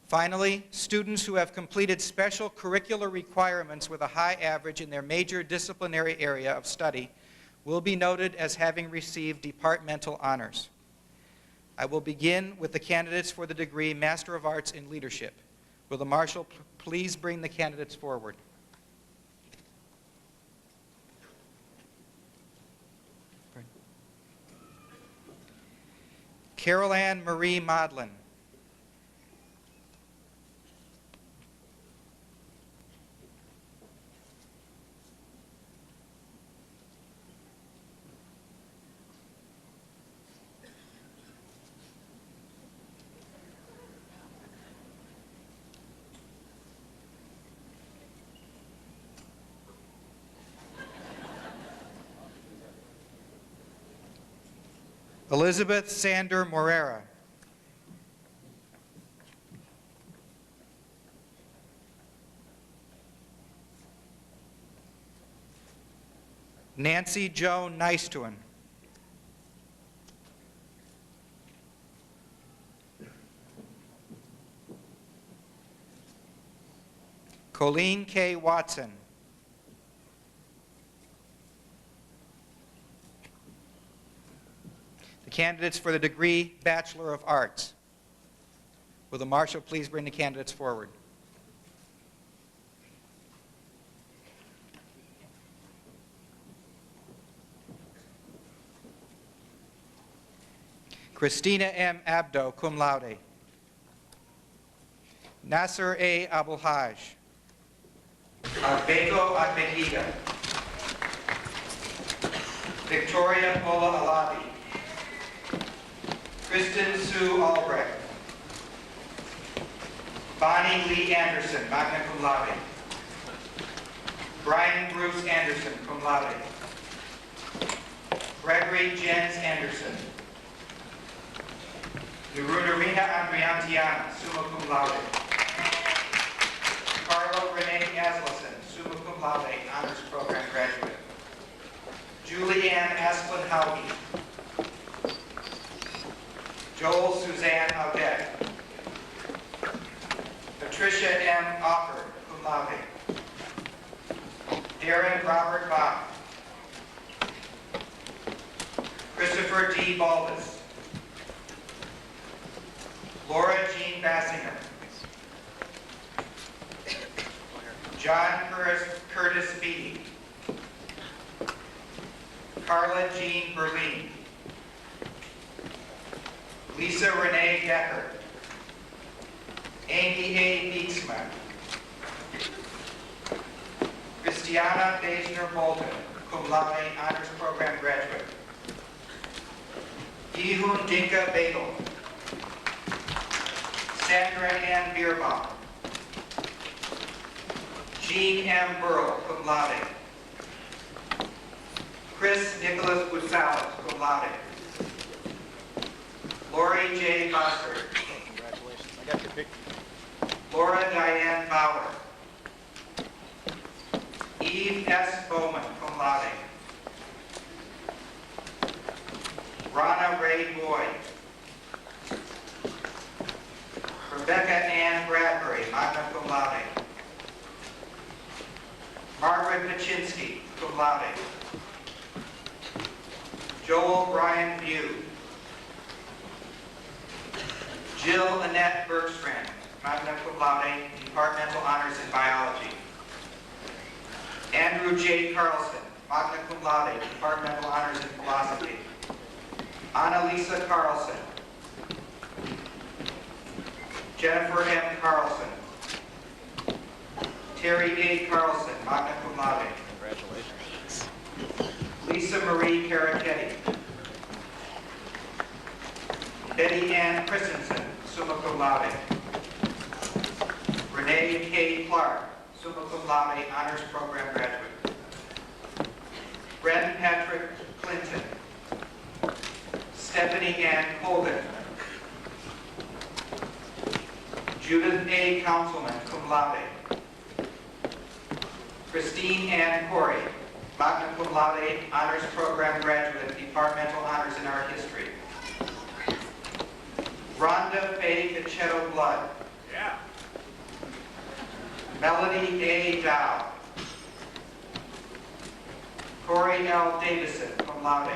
Finally, students who have completed special curricular requirements with a high average in their major disciplinary area of study will be noted as having received departmental honors. I will begin with the candidates for the degree Master of Arts in Leadership. Will the marshal please bring the candidates forward? Carol Ann Marie Modlin. Elizabeth Sander Morera. Nancy Joan Nystuen. Colleen K. Watson. The candidates for the degree Bachelor of Arts. Will the marshal please bring the candidates forward? Christina M. Abdo, cum laude. Nasser A. Abulhaj. Beko Adbehiga. Victoria Ola Alabi. Kristen Sue Albrecht. Bonnie Lee Anderson, magna cum laude. Brian Bruce Anderson, cum laude. Gregory Jens Anderson. Neruna Andriantiana, summa cum laude. Carlo Renee Aslison, summa cum laude, honors program graduate. Julianne Asplin Hauge. Joel Suzanne Audette. Patricia M. Offer, cum laude. Darren Robert Bach. Christopher D. Baldus. Laura Jean Bassinger. John Curtis Beatty. Carla Jean Berlin. Lisa Renee Decker. Amy A. Beeksma. Christiana Deisner Bolton, cum laude, honors program graduate. Yihun Dinka Bagel. Sandra Ann Bierbaum. Jean M. Burrow, cum laude. Chris Nicholas Busalis, cum laude. Lori J. Bossert. Congratulations. I got your picture. Laura Diane Bauer. Eve S. Bowman, cum laude. Rana Ray Boyd. Rebecca Ann Bradbury, magna cum laude. Margaret Paczynski, cum laude. Joel Brian View. Jill Annette Bergstrand, magna cum laude, departmental honors in biology. Andrew J. Carlson, magna cum laude, departmental honors in philosophy. Annalisa Carlson. Jennifer M. Carlson. Terry A. Carlson, magna cum laude. Congratulations. Lisa Marie Carachetti. Betty Ann Christensen, summa cum laude. Renee K. Clark, summa cum laude, honors program graduate. Bren Patrick Clinton. Stephanie Ann Colgan. Judith A. Councilman, cum laude. Christine Ann Corey, magna cum laude, honors program graduate, departmental honors in art history. Rhonda Faye Cachetto Blood. Yeah. Melody A. Dow. Corey L. Davison, cum laude.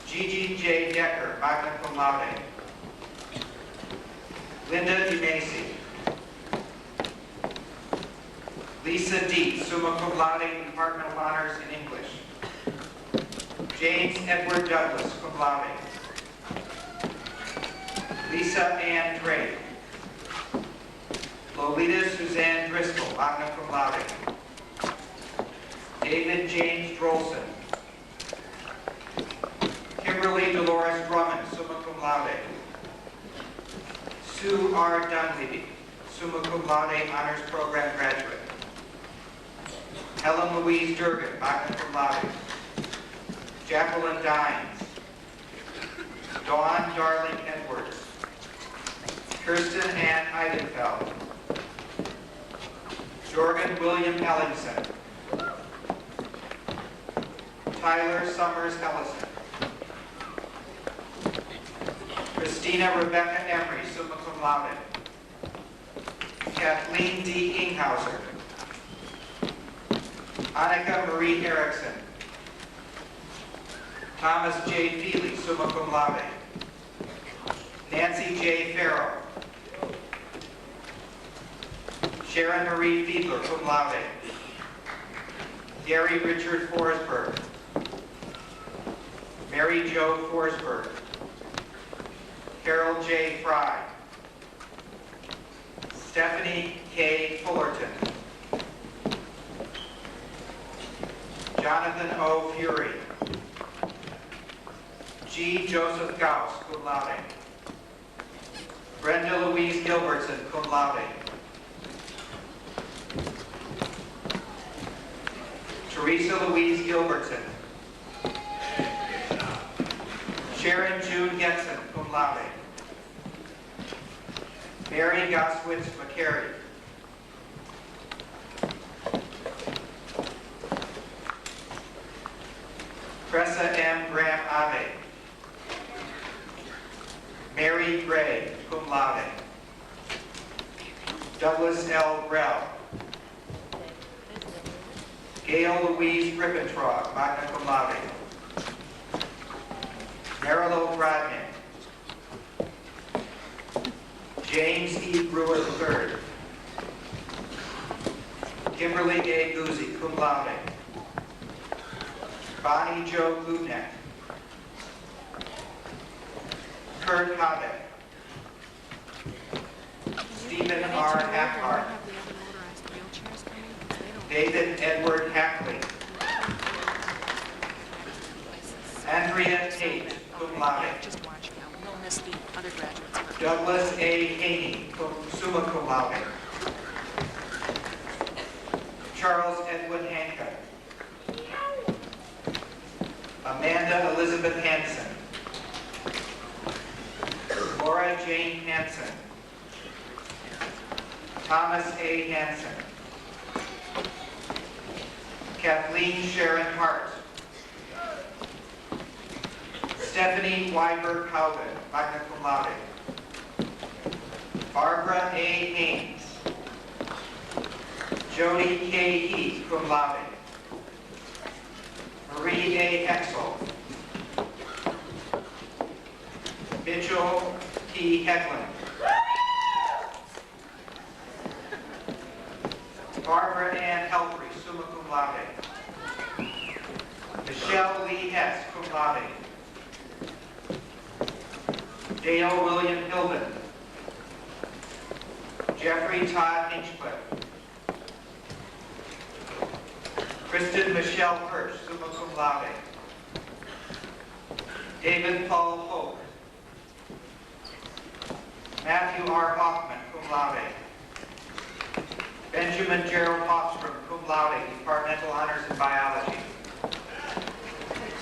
Gigi J. Decker, magna cum laude. Linda DeMacy. Lisa D. summa cum laude, departmental honors in English. James Edward Douglas, cum laude. Lisa Ann Drake. Lolita Suzanne Driscoll, magna cum laude. David James Drolson. Kimberly Dolores Drummond, summa cum laude. Sue R. Dunleavy, summa cum laude, honors program graduate. Helen Louise Durgan, magna cum laude. Jacqueline Dines. Dawn Darling Edwards. Kirsten Ann Heidenfeld. Jorgen William Ellingson. Tyler Summers Ellison. Christina Rebecca Emery, summa cum laude. Kathleen D. Inghauser. Annika Marie Erickson. Thomas J. Feely, summa cum laude. Nancy J. Farrow. Sharon Marie Fiedler, cum laude. Gary Richard Forsberg. Mary Jo Forsberg. Carol J. Fry. Stephanie K. Fullerton. Jonathan O. Fury. G. Joseph Gauss, cum laude. Brenda Louise Gilbertson, cum laude. Teresa Louise Gilbertson. Sharon June Getson, cum laude. Mary Goswitz McCary. Cressa M. Graham Ave. Mary Gray, cum laude. Douglas L. Grell. Gail Louise Rippentrog, magna cum laude. Marilyn Rodney. James E. Brewer III. Kimberly A. Guzzi, cum laude. Bonnie Jo Glutnek. Kurt Habeck. Stephen R. Hackhart. David Edward Hackley. Andrea Tate, cum laude. Just watch now. We'll miss the other graduates. Douglas A. Haney, summa cum laude. Charles Edwin Hancock. Amanda Elizabeth Hansen. Laura Jane Hansen. Thomas A. Hansen. Kathleen Sharon Hart. Stephanie Weiberg Howden, magna cum laude. Barbara A. Haynes. Jody K. Heath, cum laude. Marie A. Hexel. Mitchell T. Hedlund. Barbara Ann Helfrey, summa cum laude. Michelle Lee Hess, cum laude. Dale William Hilden. Jeffrey Todd Hinchcliffe. Kristen Michelle Hirsch, summa cum laude. David Paul Hope. Matthew R. Hoffman, cum laude. Benjamin Gerald Hofstrom, cum laude, departmental honors in biology.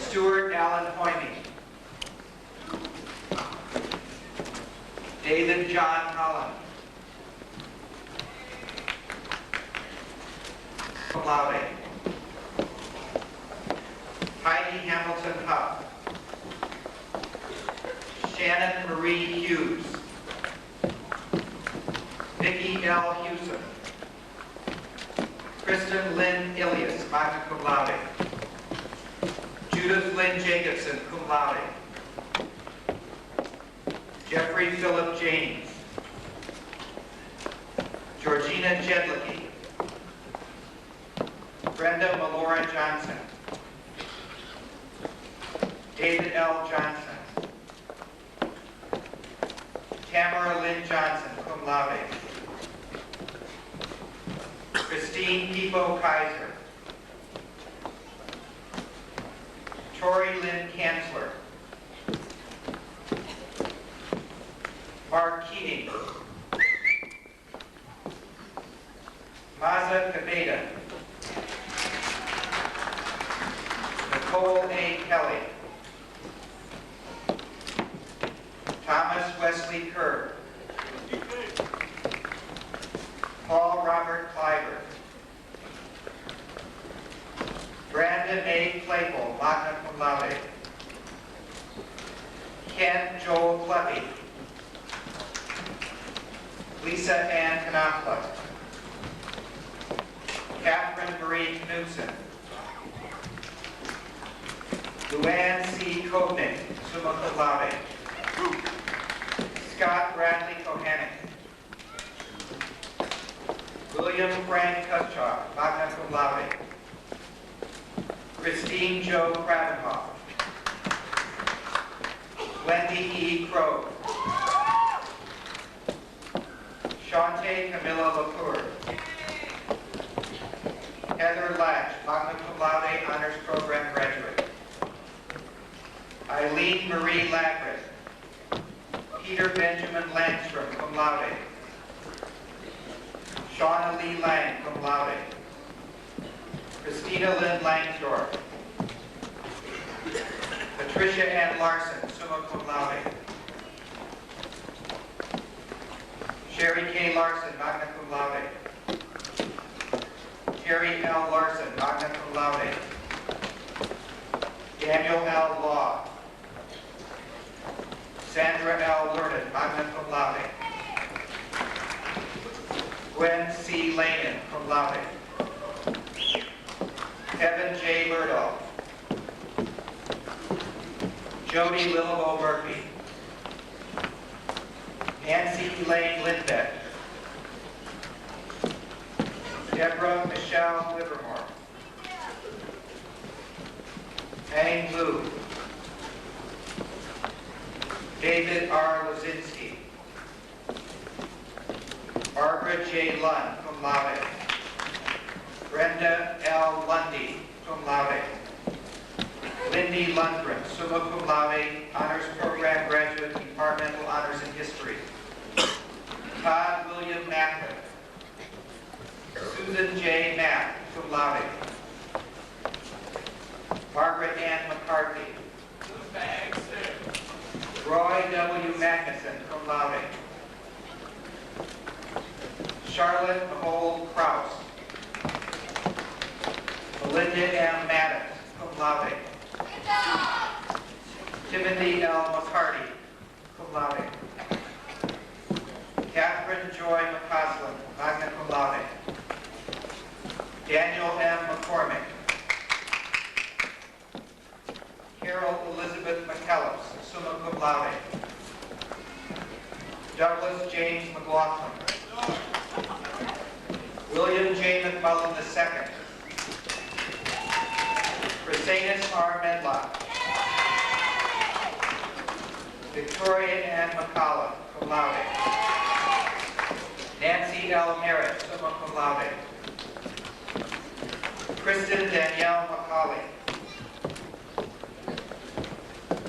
Stuart Allen Hoyme. David John Holland, cum laude. Heidi Hamilton Huff. Shannon Marie Hughes. Vicki L. Hewson. Kristen Lynn Ilias, magna cum laude. Judith Lynn Jacobson, cum laude. Jeffrey Philip James. Georgina Jedlicki. Brenda Melora Johnson. David L. Johnson. Tamara Lynn Johnson, cum laude. Christine Depot Kaiser. Tori Lynn Kanzler. Mark Keating. Maza Kabeda. Nicole A. Kelly. Thomas Wesley Kerr. Paul Robert Kleiber. Brandon A. Claypool, magna cum laude. Ken Joel Kleppy. Lisa Ann Knopfler. Catherine Marie Knudsen. Luann C. Kovnick, summa cum laude. Scott Bradley Kohanek. William Frank Kutchoff, magna cum laude. Christine Jo Kravenhoff. Wendy E. Crow. Shante Camilla Lacour. Heather Latch, magna cum laude, honors program graduate. Eileen Marie Lagrid. Peter Benjamin Langstrom, cum laude. Shauna Lee Lang, cum laude. Christina Lynn Langsdorff. Patricia Ann Larson, summa cum laude. Sherry K. Larson, magna cum laude. Terry L. Larson, magna cum laude. Daniel L. Law. Sandra L. Learned, magna cum laude. Gwen C. Lehman, cum laude. Kevin J. Murdoch. Jody Lillibo Murphy. Nancy Elaine Lindbeck. Deborah Michelle Livermore. Hang Lu. David R. Lozinski. Barbara J. Lund, cum laude. Brenda L. Lundy, cum laude. Lindy Lundgren, summa cum laude, honors program graduate, departmental honors in history. Todd William Macklin. Susan J. Mack, cum laude. Margaret Ann McCarthy. Roy W. Magnuson, cum laude. Charlotte Nicole Kraus. Melinda M. Maddox, cum laude. Timothy L. McCarty, cum laude. Catherine Joy McCausland, magna cum laude. Daniel M. McCormick. Carol Elizabeth McKellips, summa cum laude. Douglas James McLaughlin. William J. McMullen II. Chrysanus R. Medlock. Victoria Ann McCollum, cum laude. Nancy L. Merritt, summa cum laude. Kristen Danielle McCauley.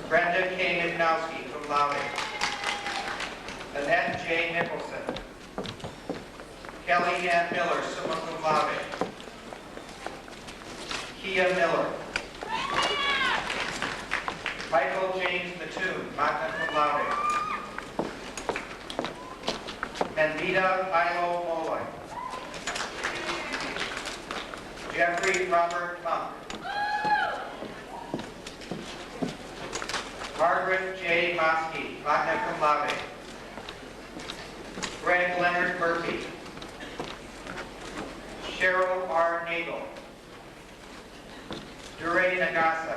Brenda K. Mignowski, cum laude. Annette J. Nicholson. Kelly Ann Miller, summa cum laude. Kia Miller. Michael James Mattoon, magna cum laude. Manvita Milo Molloy. Jeffrey Robert Monk. Margaret J. Mosky, magna cum laude. Greg Leonard Murphy. Cheryl R. Nagel. Dure Nagasa.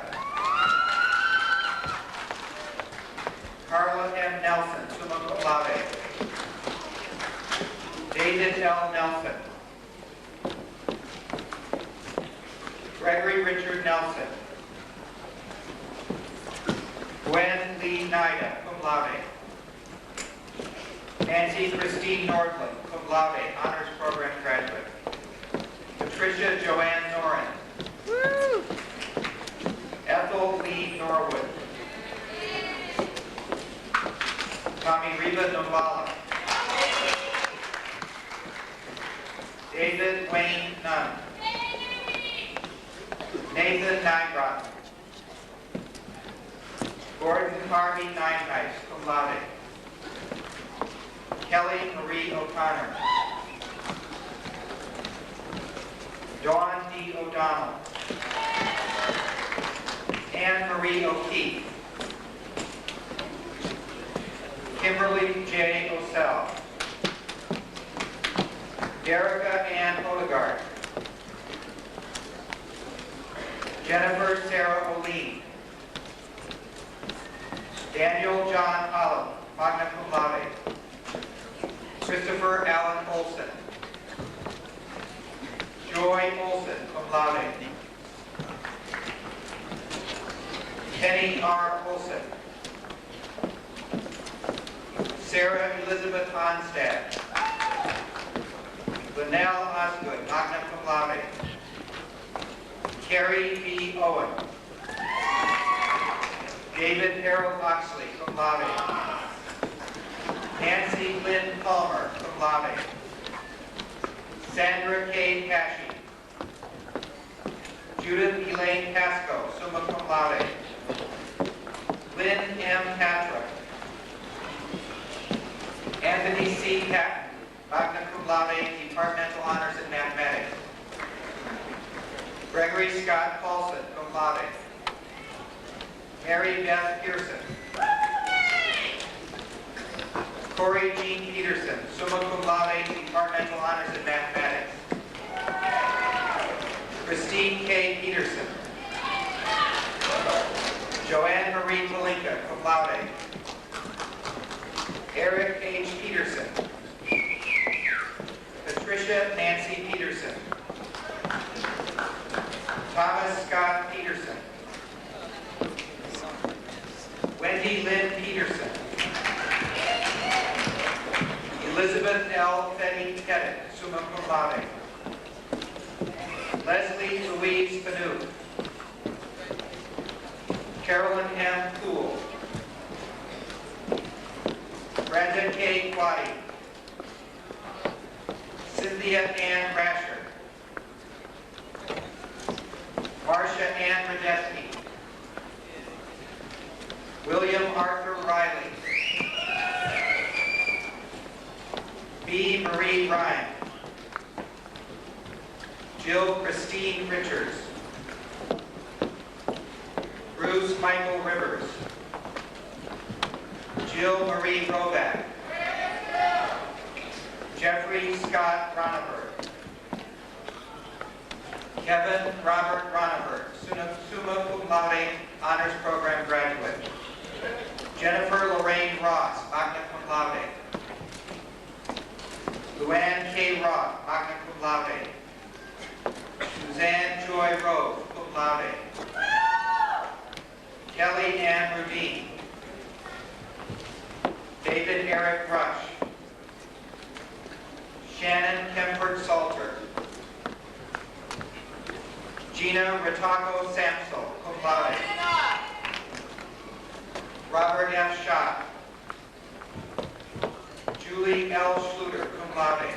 Carla M. Nelson, summa cum laude. David L. Nelson. Gregory Richard Nelson. Gwen Lee Nida, cum laude. Nancy Christine Nordland, cum laude, honors program graduate. Patricia Joanne Noren. Woo! Ethel Lee Norwood. Tommy Reba Novala. David Wayne Nunn. Nathan Nygroth. Gordon Harvey Nineheis, cum laude. Kelly Marie O'Connor. Dawn D. O'Donnell. Anne Marie O'Keefe. Kimberly J. Osell. Derica Ann Odegaard. Jennifer Sarah O'Lean. Daniel John Holland, magna cum laude. Christopher Allen Olson. Joy Olson, cum laude. Penny R. Olson. Sarah Elizabeth Onstad. Linnell Osgood, magna cum laude. Carrie B. Owen. David Harold Oxley, cum laude. Nancy Lynn Palmer, cum laude. Sandra K. Cashy. Judith Elaine Pasco, summa cum laude. Lynn M. Patra. Anthony C. Patton, magna cum laude, departmental honors in mathematics. Gregory Scott Paulson, cum laude. Mary Beth Pearson. Corey Jean Peterson, summa cum laude, departmental honors in mathematics. Christine K. Peterson. Joanne Marie Malinka, cum laude. Eric H. Peterson. Patricia Nancy Peterson. Thomas Scott Peterson. Wendy Lynn Peterson. Elizabeth L. Fetty Pettit, summa cum laude. Leslie Louise Panu. Carolyn M. Poole. Brenda K. Quaddy. Cynthia Ann Rasher. Marcia Ann Radeski. William Arthur Riley. B. Marie Ryan. Jill Christine Richards. Bruce Michael Rivers. Jill Marie Rovac. Jeffrey Scott Ronneberg. Kevin Robert Ronneberg, summa cum laude, honors program graduate. Jennifer Lorraine Ross, magna cum laude. Luann K. Roth, magna cum laude. Suzanne Joy Rose, cum laude. Kelly Ann Rudine. David Eric Rush. Shannon Kempfert Salter. Gina Ritaco Samsel, cum laude. Robert F. Schott. Julie L. Schluter, cum laude.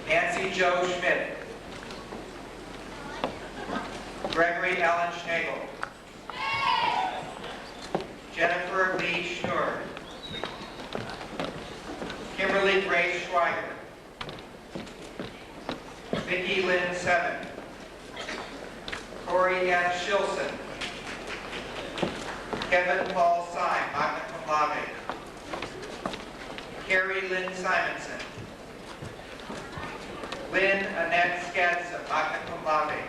Nancy Jo Schmidt. Gregory Allen Schnagel. Jennifer Lee Schnur. Kimberly Grace Schweiger. Vicki Lynn Seven. Corey F. Shilson. Kevin Paul Syme, magna cum laude. Carrie Lynn Simonson. Lynn Annette Skadson, magna cum laude.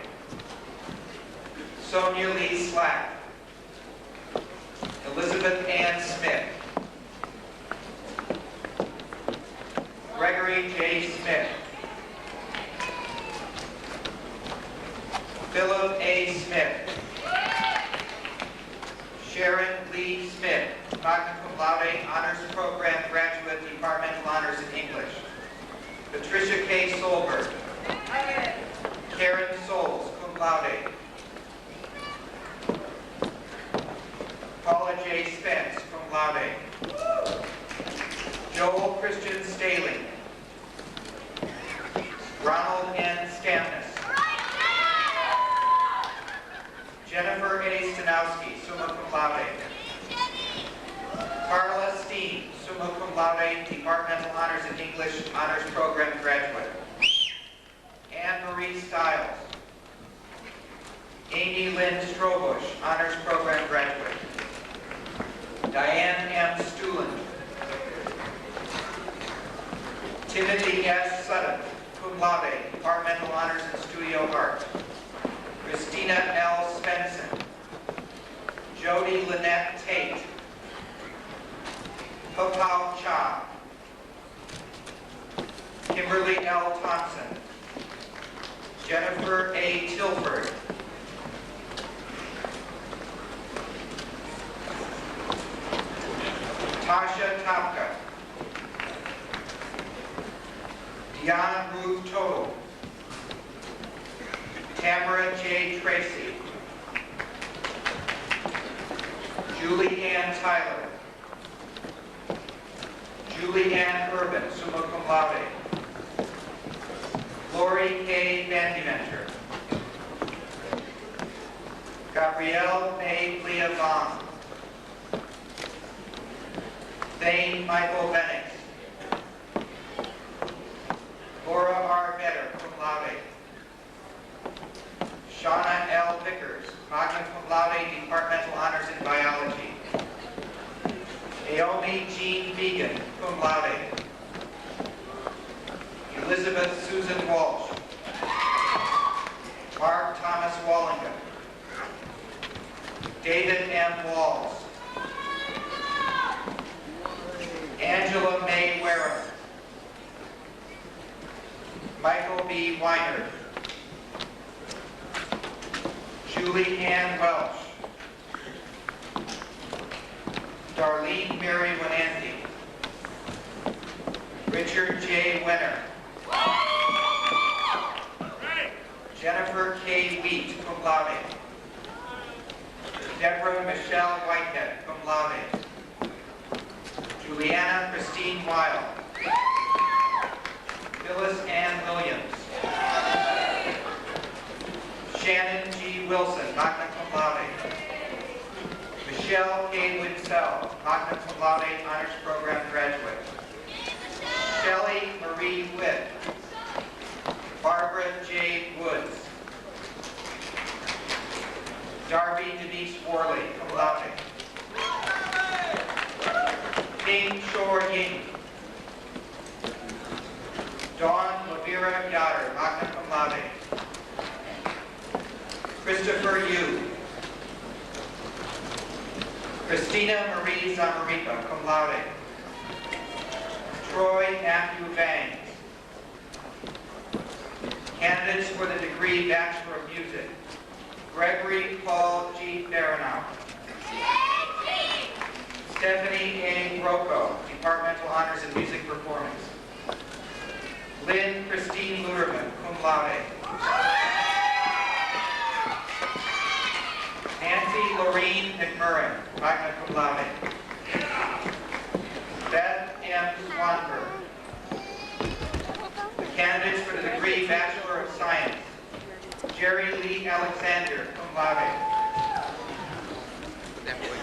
Sonia Lee Slack. Elizabeth Ann Smith. Gregory J. Smith. Philip A. Smith. Sharon Lee Smith, magna cum laude, honors program graduate, departmental honors in English. Patricia K. Solberg. Karen Souls, cum laude. Paula J. Spence, cum laude. Joel Christian Staley. Ronald N. Stamnus. Jennifer A. Stanowski, summa cum laude. laude, departmental honors in English, honors program graduate. Anne Marie Stiles. Amy Lynn Strobush, honors program graduate. Diane M. Stuland. Timothy S. Sutton, cum laude, departmental honors in studio art. Christina L. Svensson. Jody Lynette Tate. Papao Cha. Kimberly L. Thompson. Jennifer A. Tilford. Tasha Topka. Deanna Ruth Total. Tamara J. Tracy. Julie Ann Tyler. Julie Ann Urban, summa cum laude. Lori K. Vandementer. Gabrielle May Leah Vaughn. Thane Michael Bennett. Laura R. Vetter, cum laude. Shauna L. Vickers, magna cum laude, departmental honors in biology. Naomi Jean Vegan, cum laude. Elizabeth Susan Walsh. Mark Thomas Wallingham. David M. Walls. Angela May Wareham. Michael B. Weiner. Julie Ann Welch. Darlene Mary Wenanti. Richard J. Wenner. Jennifer K. Wheat, cum laude. Deborah Michelle Whitehead, cum laude. Juliana Christine Weil. Phyllis Ann Williams. Shannon G. Wilson, magna cum laude. Michelle K. Winsell, magna cum laude, honors program graduate. Shelley Marie Witt. Barbara J. Woods. Darby Denise Worley, cum laude. King Shor Ying. Dawn Lavira Yoder, magna cum laude. Christopher Yu. Christina Marie Zamaripa, cum laude. Troy Matthew Bangs. Candidates for the degree Bachelor of Music. Gregory Paul G. Baranow. Stephanie A. Rocco, departmental honors in music performance. Lynn Christine Luderman, cum laude. Nancy Lorene McMurray, magna cum laude. Beth M. Swanberg. The candidates for the degree Bachelor of Science. Jerry Lee Alexander, cum laude.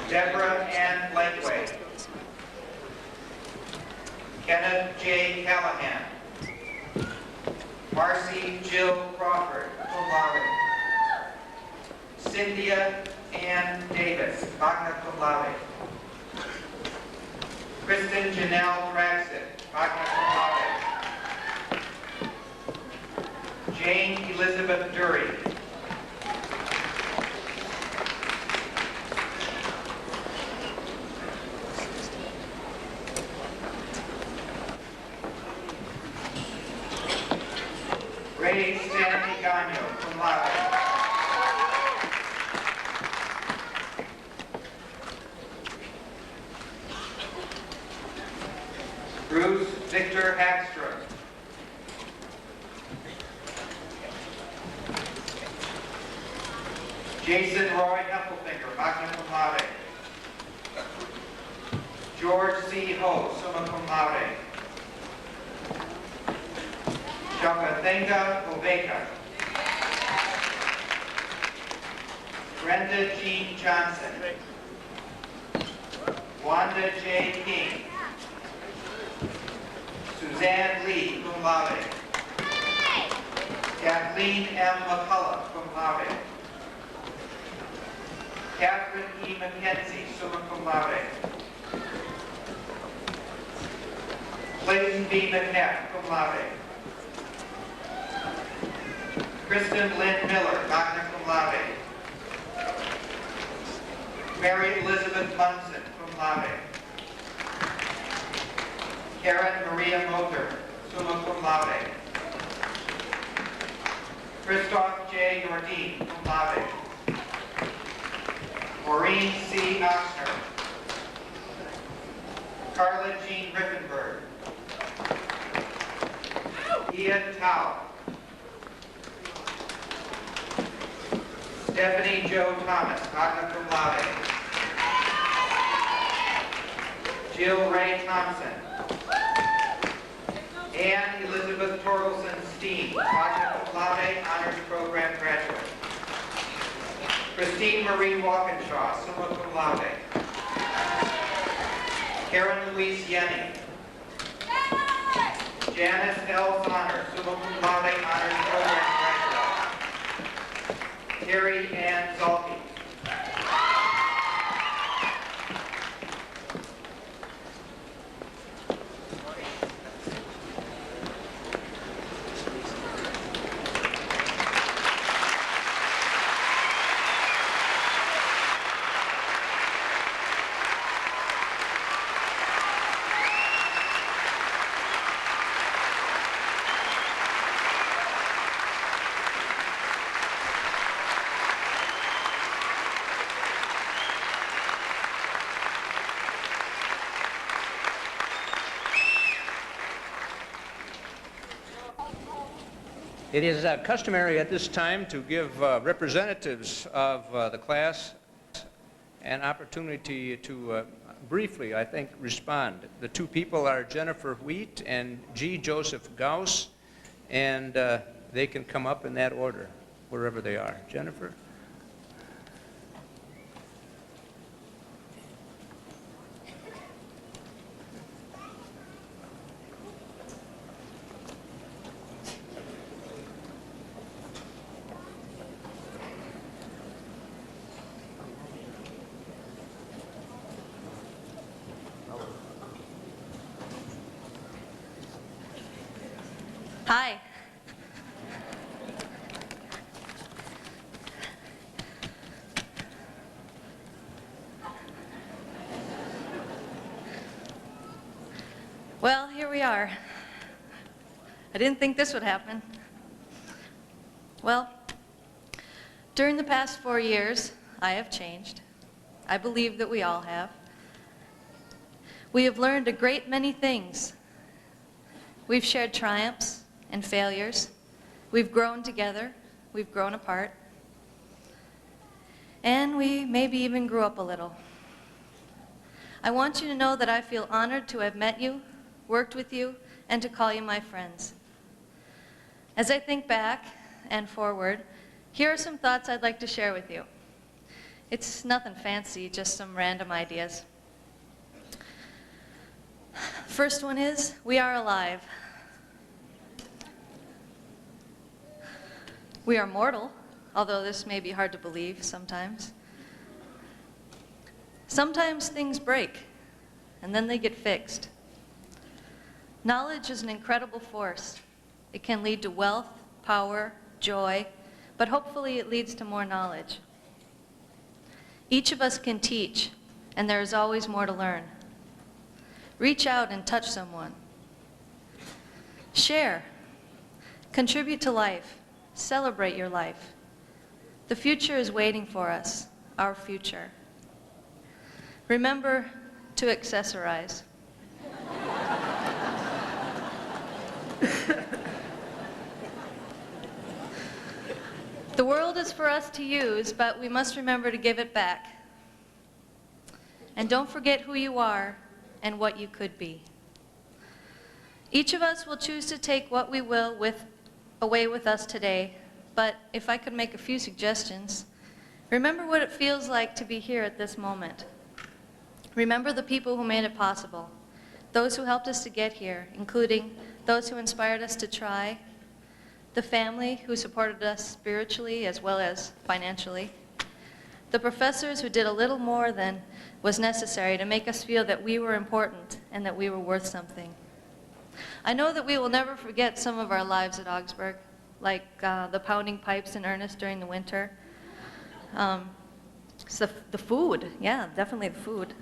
Deborah Ann Blakeway. Kenneth J. Callahan. Marcy Jill Crawford, cum laude. Cynthia Ann Davis, magna cum laude. Kristen Janelle Dragson, magna cum laude. Jane Elizabeth Dury. Ray Stanley Gagno, cum laude. Bruce Victor Hagstrom. Jason Roy Heffelfinger, magna cum laude. George C. Ho, summa cum laude. Jokathenga Oveka. Brenda Jean Johnson. Wanda J. King. Suzanne Lee, cum laude. Kathleen M. McCullough, cum laude. Catherine E. McKenzie, summa cum laude. Clayton B. McNeff, cum laude. Kristen Lynn Miller, magna cum laude. Mary Elizabeth Munson, cum laude. Karen Maria Moser, summa cum laude. Christoph J. Nordin, cum laude. Maureen C. Oxner. Carla Jean Rifenberg. Ian Tao. Stephanie Jo Thomas, magna cum laude. Jill Ray Thompson. Anne Elizabeth Torgelson Steen, magna cum laude, honors program graduate. Christine Marie Walkinshaw, summa cum laude. Karen Louise Yenny. Janice L. Sonner, summa cum laude, honors program graduate. Terry Ann Zalke. It is customary at this time to give representatives of the class an opportunity to briefly, I think, respond. The two people are Jennifer Wheat and G. Joseph Gauss, and they can come up in that order, wherever they are. Jennifer? Hi. Well, here we are. I didn't think this would happen. Well, during the past 4 years, I have changed. I believe that we all have. We have learned a great many things. We've shared triumphs and failures. We've grown together. We've grown apart. And we maybe even grew up a little. I want you to know that I feel honored to have met you, worked with you, and to call you my friends. As I think back and forward, here are some thoughts I'd like to share with you. It's nothing fancy, just some random ideas. First one is, we are alive. We are mortal, although this may be hard to believe sometimes. Sometimes things break, and then they get fixed. Knowledge is an incredible force. It can lead to wealth, power, joy, but hopefully it leads to more knowledge. Each of us can teach, and there is always more to learn. Reach out and touch someone. Share. Contribute to life. Celebrate your life. The future is waiting for us, our future. Remember to accessorize. The world is for us to use, but we must remember to give it back. And don't forget who you are and what you could be. Each of us will choose to take what we will away with us today, but if I could make a few suggestions, remember what it feels like to be here at this moment. Remember the people who made it possible, those who helped us to get here, including those who inspired us to try, the family who supported us spiritually as well as financially, the professors who did a little more than was necessary to make us feel that we were important and that we were worth something. I know that we will never forget some of our lives at Augsburg, like the pounding pipes in earnest during the winter. So the food, yeah, definitely the food.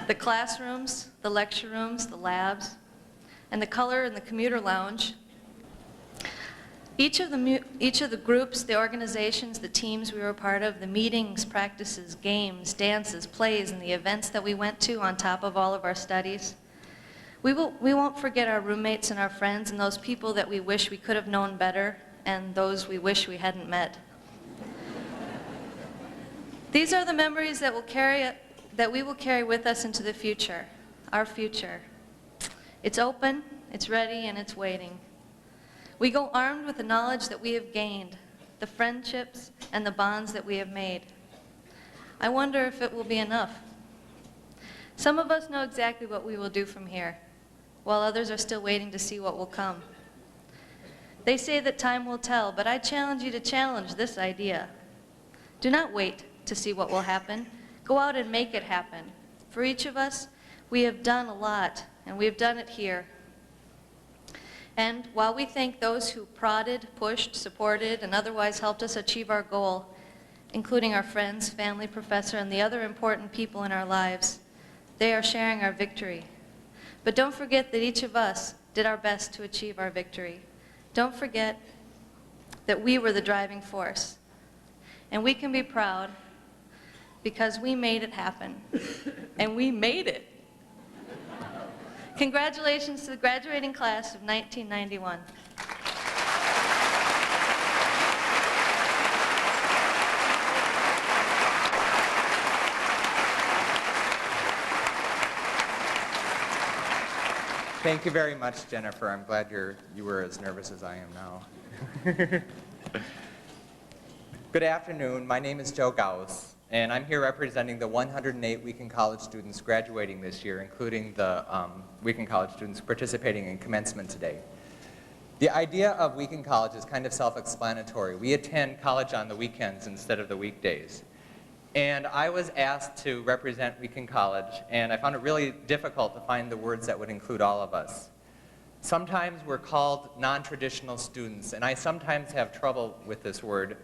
The classrooms, the lecture rooms, the labs, and the color in the commuter lounge. Each of the groups, the organizations, the teams we were a part of, the meetings, practices, games, dances, plays, and the events that we went to on top of all of our studies. We won't forget our roommates and our friends and those people that we wish we could have known better and those we wish we hadn't met. These are the memories that we will carry with us into the future, our future. It's open, it's ready, and it's waiting. We go armed with the knowledge that we have gained, the friendships and the bonds that we have made. I wonder if it will be enough. Some of us know exactly what we will do from here, while others are still waiting to see what will come. They say that time will tell, but I challenge you to challenge this idea. Do not wait to see what will happen. Go out and make it happen. For each of us, we have done a lot, and we have done it here. And while we thank those who prodded, pushed, supported, and otherwise helped us achieve our goal, including our friends, family, professor, and the other important people in our lives, they are sharing our victory. But don't forget that each of us did our best to achieve our victory. Don't forget that we were the driving force. And we can be proud because we made it happen. And we made it. Congratulations to the graduating class of 1991. Thank you very much, Jennifer. I'm glad you were as nervous as I am now. Good afternoon. My name is Joe Gauss, and I'm here representing the 108 Wheaton College students graduating this year, including the Wheaton College students participating in commencement today. The idea of Wheaton College is kind of self-explanatory. We attend college on the weekends instead of the weekdays. And I was asked to represent Wheaton College, and I found it really difficult to find the words that would include all of us. Sometimes we're called non-traditional students, and I sometimes have trouble with this word.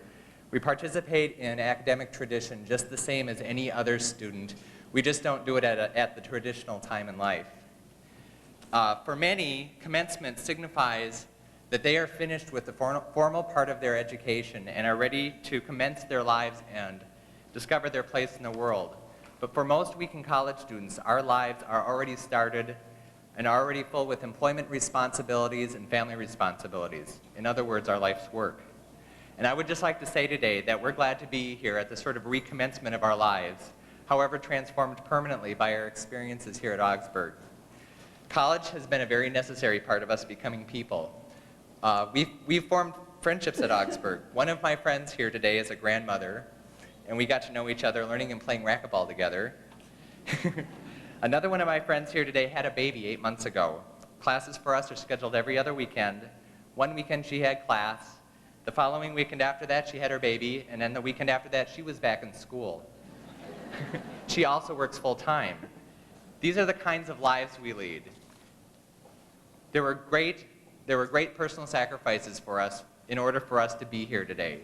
We participate in academic tradition just the same as any other student. We just don't do it at the traditional time in life. For many, commencement signifies that they are finished with the formal part of their education and are ready to commence their lives and discover their place in the world. But for most Wheaton College students, our lives are already started and are already full with employment responsibilities and family responsibilities. In other words, our life's work. And I would just like to say today that we're glad to be here at the sort of recommencement of our lives, however transformed permanently by our experiences here at Augsburg. College has been a very necessary part of us becoming people. We've formed friendships at Augsburg. One of my friends here today is a grandmother, and we got to know each other learning and playing racquetball together. Another one of my friends here today had a baby 8 months ago. Classes for us are scheduled every other weekend. One weekend she had class. The following weekend after that she had her baby, and then the weekend after that she was back in school. She also works full time. These are the kinds of lives we lead. There were great personal sacrifices for us in order for us to be here today.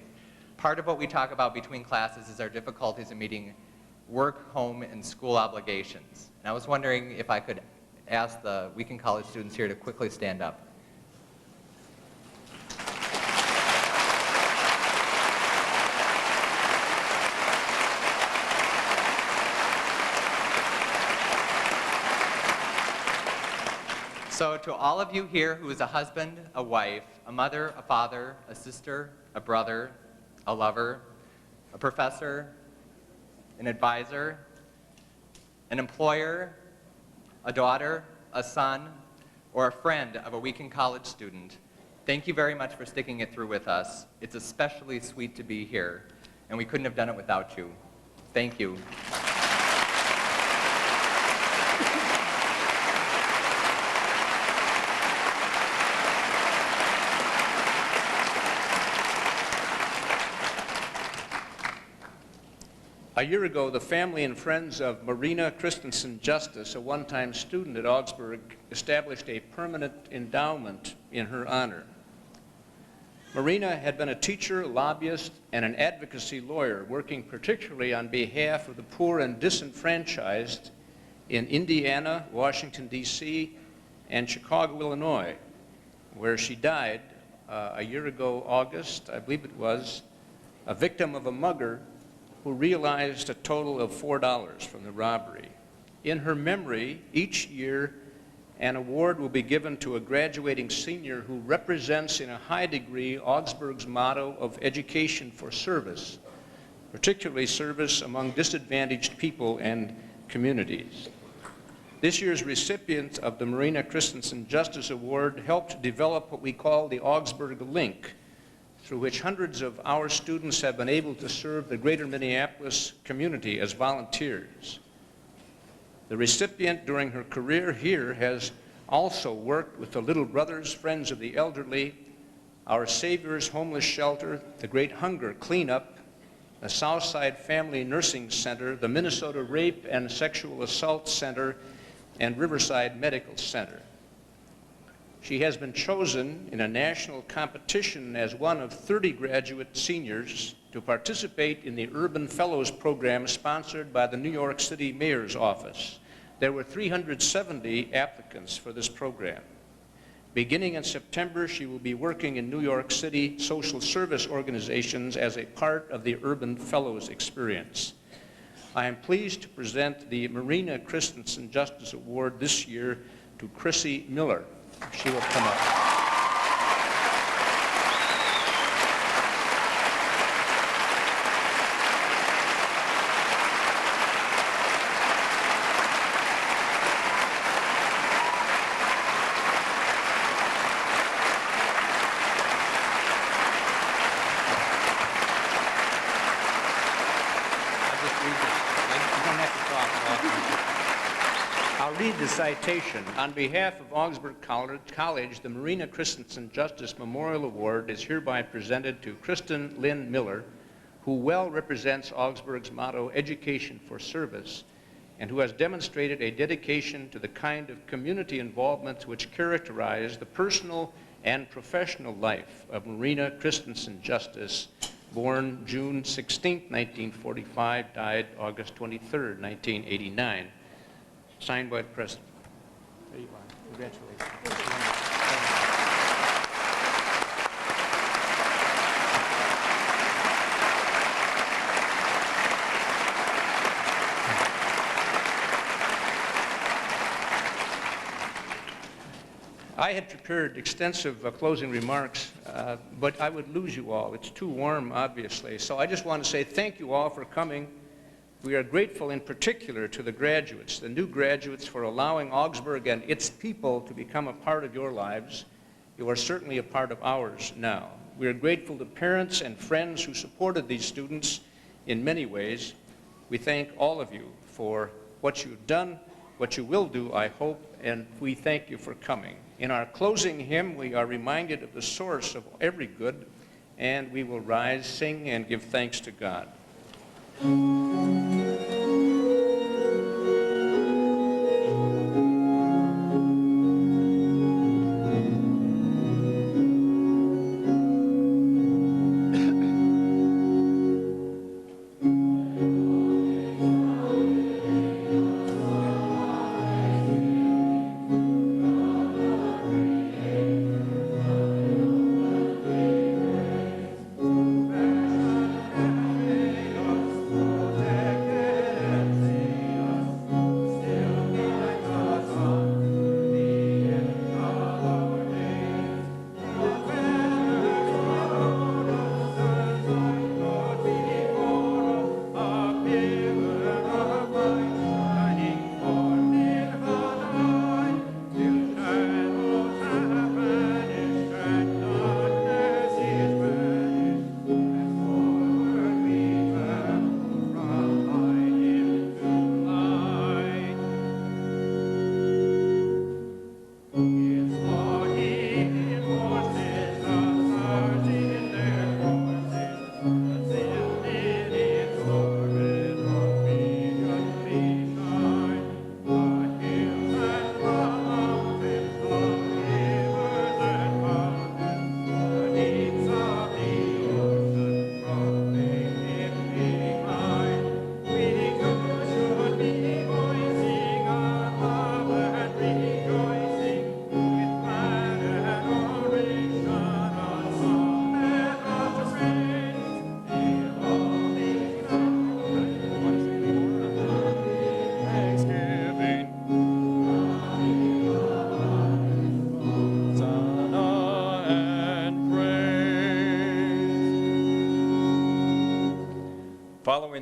Part of what we talk about between classes is our difficulties in meeting work, home, and school obligations. And I was wondering if I could ask the Wheaton College students here to quickly stand up. So to all of you here who is a husband, a wife, a mother, a father, a sister, a brother, a lover, a professor, an advisor, an employer, a daughter, a son, or a friend of a Wheaton College student, thank you very much for sticking it through with us. It's especially sweet to be here, and we couldn't have done it without you. Thank you. A year ago, the family and friends of Marina Christensen Justice, a one-time student at Augsburg, established a permanent endowment in her honor. Marina had been a teacher, lobbyist, and an advocacy lawyer, working particularly on behalf of the poor and disenfranchised in Indiana, Washington, D.C., and Chicago, Illinois, where she died a year ago, August, I believe it was, a victim of a mugger who realized a total of $4 from the robbery. In her memory, each year, an award will be given to a graduating senior who represents in a high degree Augsburg's motto of education for service, particularly service among disadvantaged people and communities. This year's recipient of the Marina Christensen Justice Award helped develop what we call the Augsburg Link, through which hundreds of our students have been able to serve the greater Minneapolis community as volunteers. The recipient during her career here has also worked with the Little Brothers, Friends of the Elderly, our Savior's Homeless Shelter, the Great Hunger Cleanup, the Southside Family Nursing Center, the Minnesota Rape and Sexual Assault Center, and Riverside Medical Center. She has been chosen in a national competition as one of 30 graduate seniors to participate in the Urban Fellows Program sponsored by the New York City Mayor's Office. There were 370 applicants for this program. Beginning in September, she will be working in New York City social service organizations as a part of the Urban Fellows experience. I am pleased to present the Marina Christensen Justice Award this year to Chrissy Miller. She will come up. I'll read the citation. On behalf of Augsburg College, the Marina Christensen Justice Memorial Award is hereby presented to Kristen Lynn Miller, who well represents Augsburg's motto, education for service, and who has demonstrated a dedication to the kind of community involvement which characterize the personal and professional life of Marina Christensen Justice, born June 16, 1945, died August 23, 1989. Signed by the President. There you are. Congratulations. I had prepared extensive closing remarks, but I would lose you all. It's too warm, obviously. So I just want to say thank you all for coming. We are grateful in particular to the graduates, the new graduates, for allowing Augsburg and its people to become a part of your lives. You are certainly a part of ours now. We are grateful to parents and friends who supported these students in many ways. We thank all of you for what you've done, what you will do, I hope, and we thank you for coming. In our closing hymn, we are reminded of the source of every good, and we will rise, sing, and give thanks to God.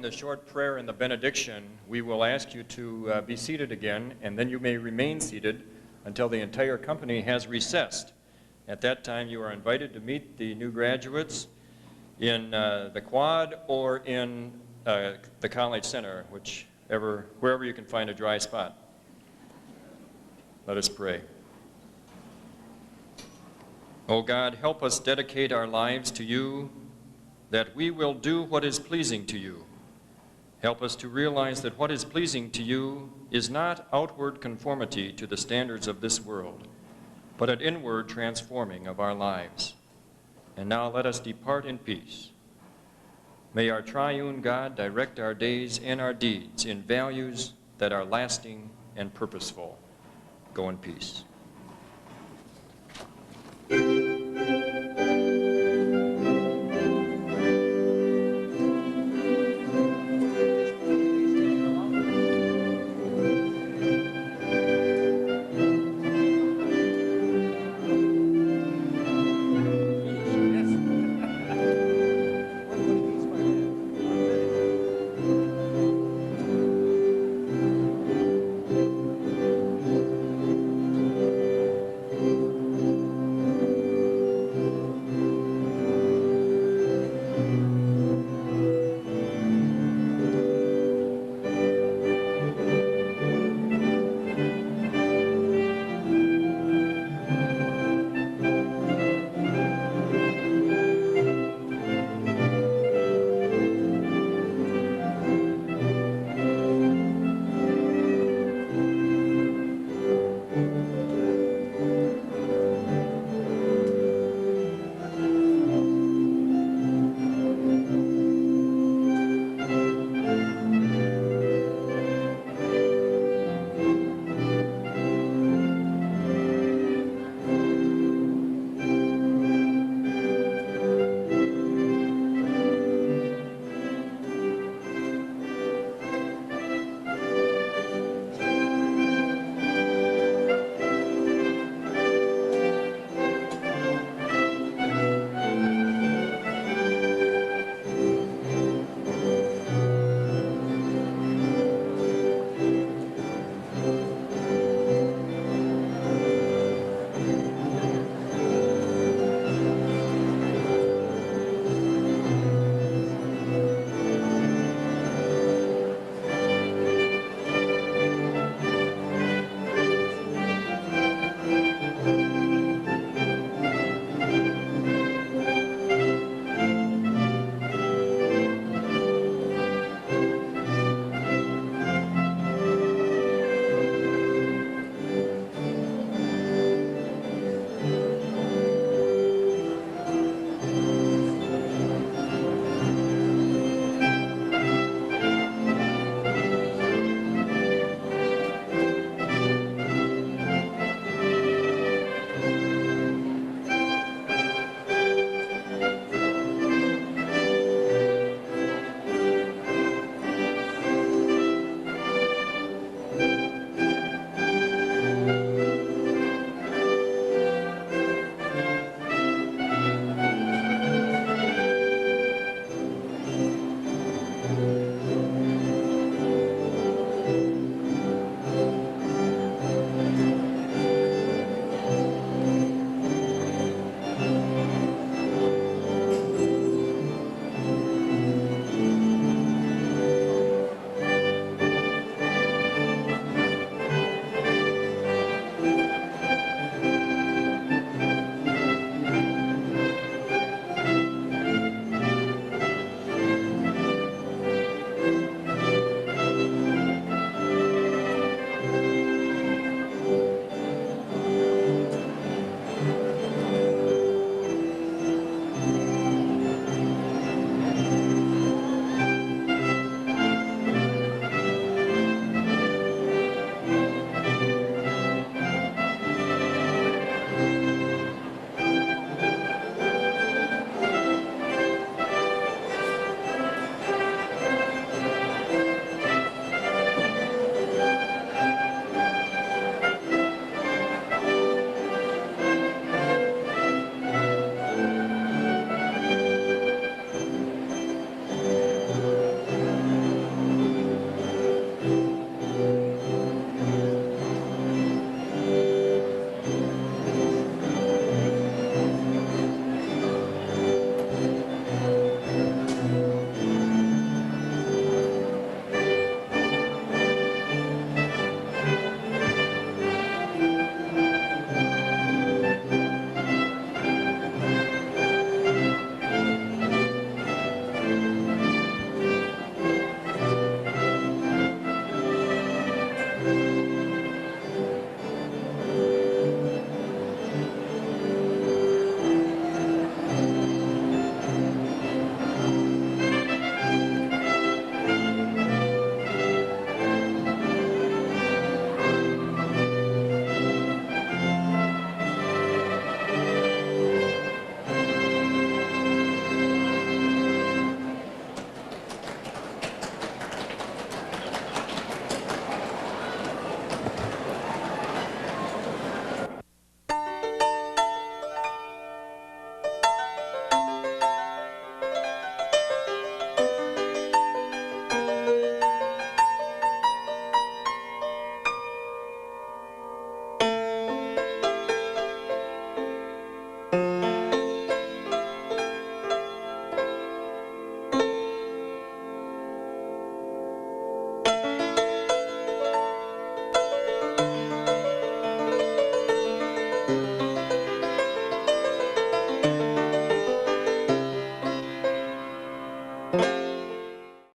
the short prayer and the benediction, we will ask you to be seated again, and then you may remain seated until the entire company has recessed. At that time, you are invited to meet the new graduates in the quad or in the college center, wherever you can find a dry spot. Let us pray. O God, help us dedicate our lives to you, that we will do what is pleasing to you. Help us to realize that what is pleasing to you is not outward conformity to the standards of this world, but an inward transforming of our lives. And now let us depart in peace. May our triune God direct our days and our deeds in values that are lasting and purposeful. Go in peace.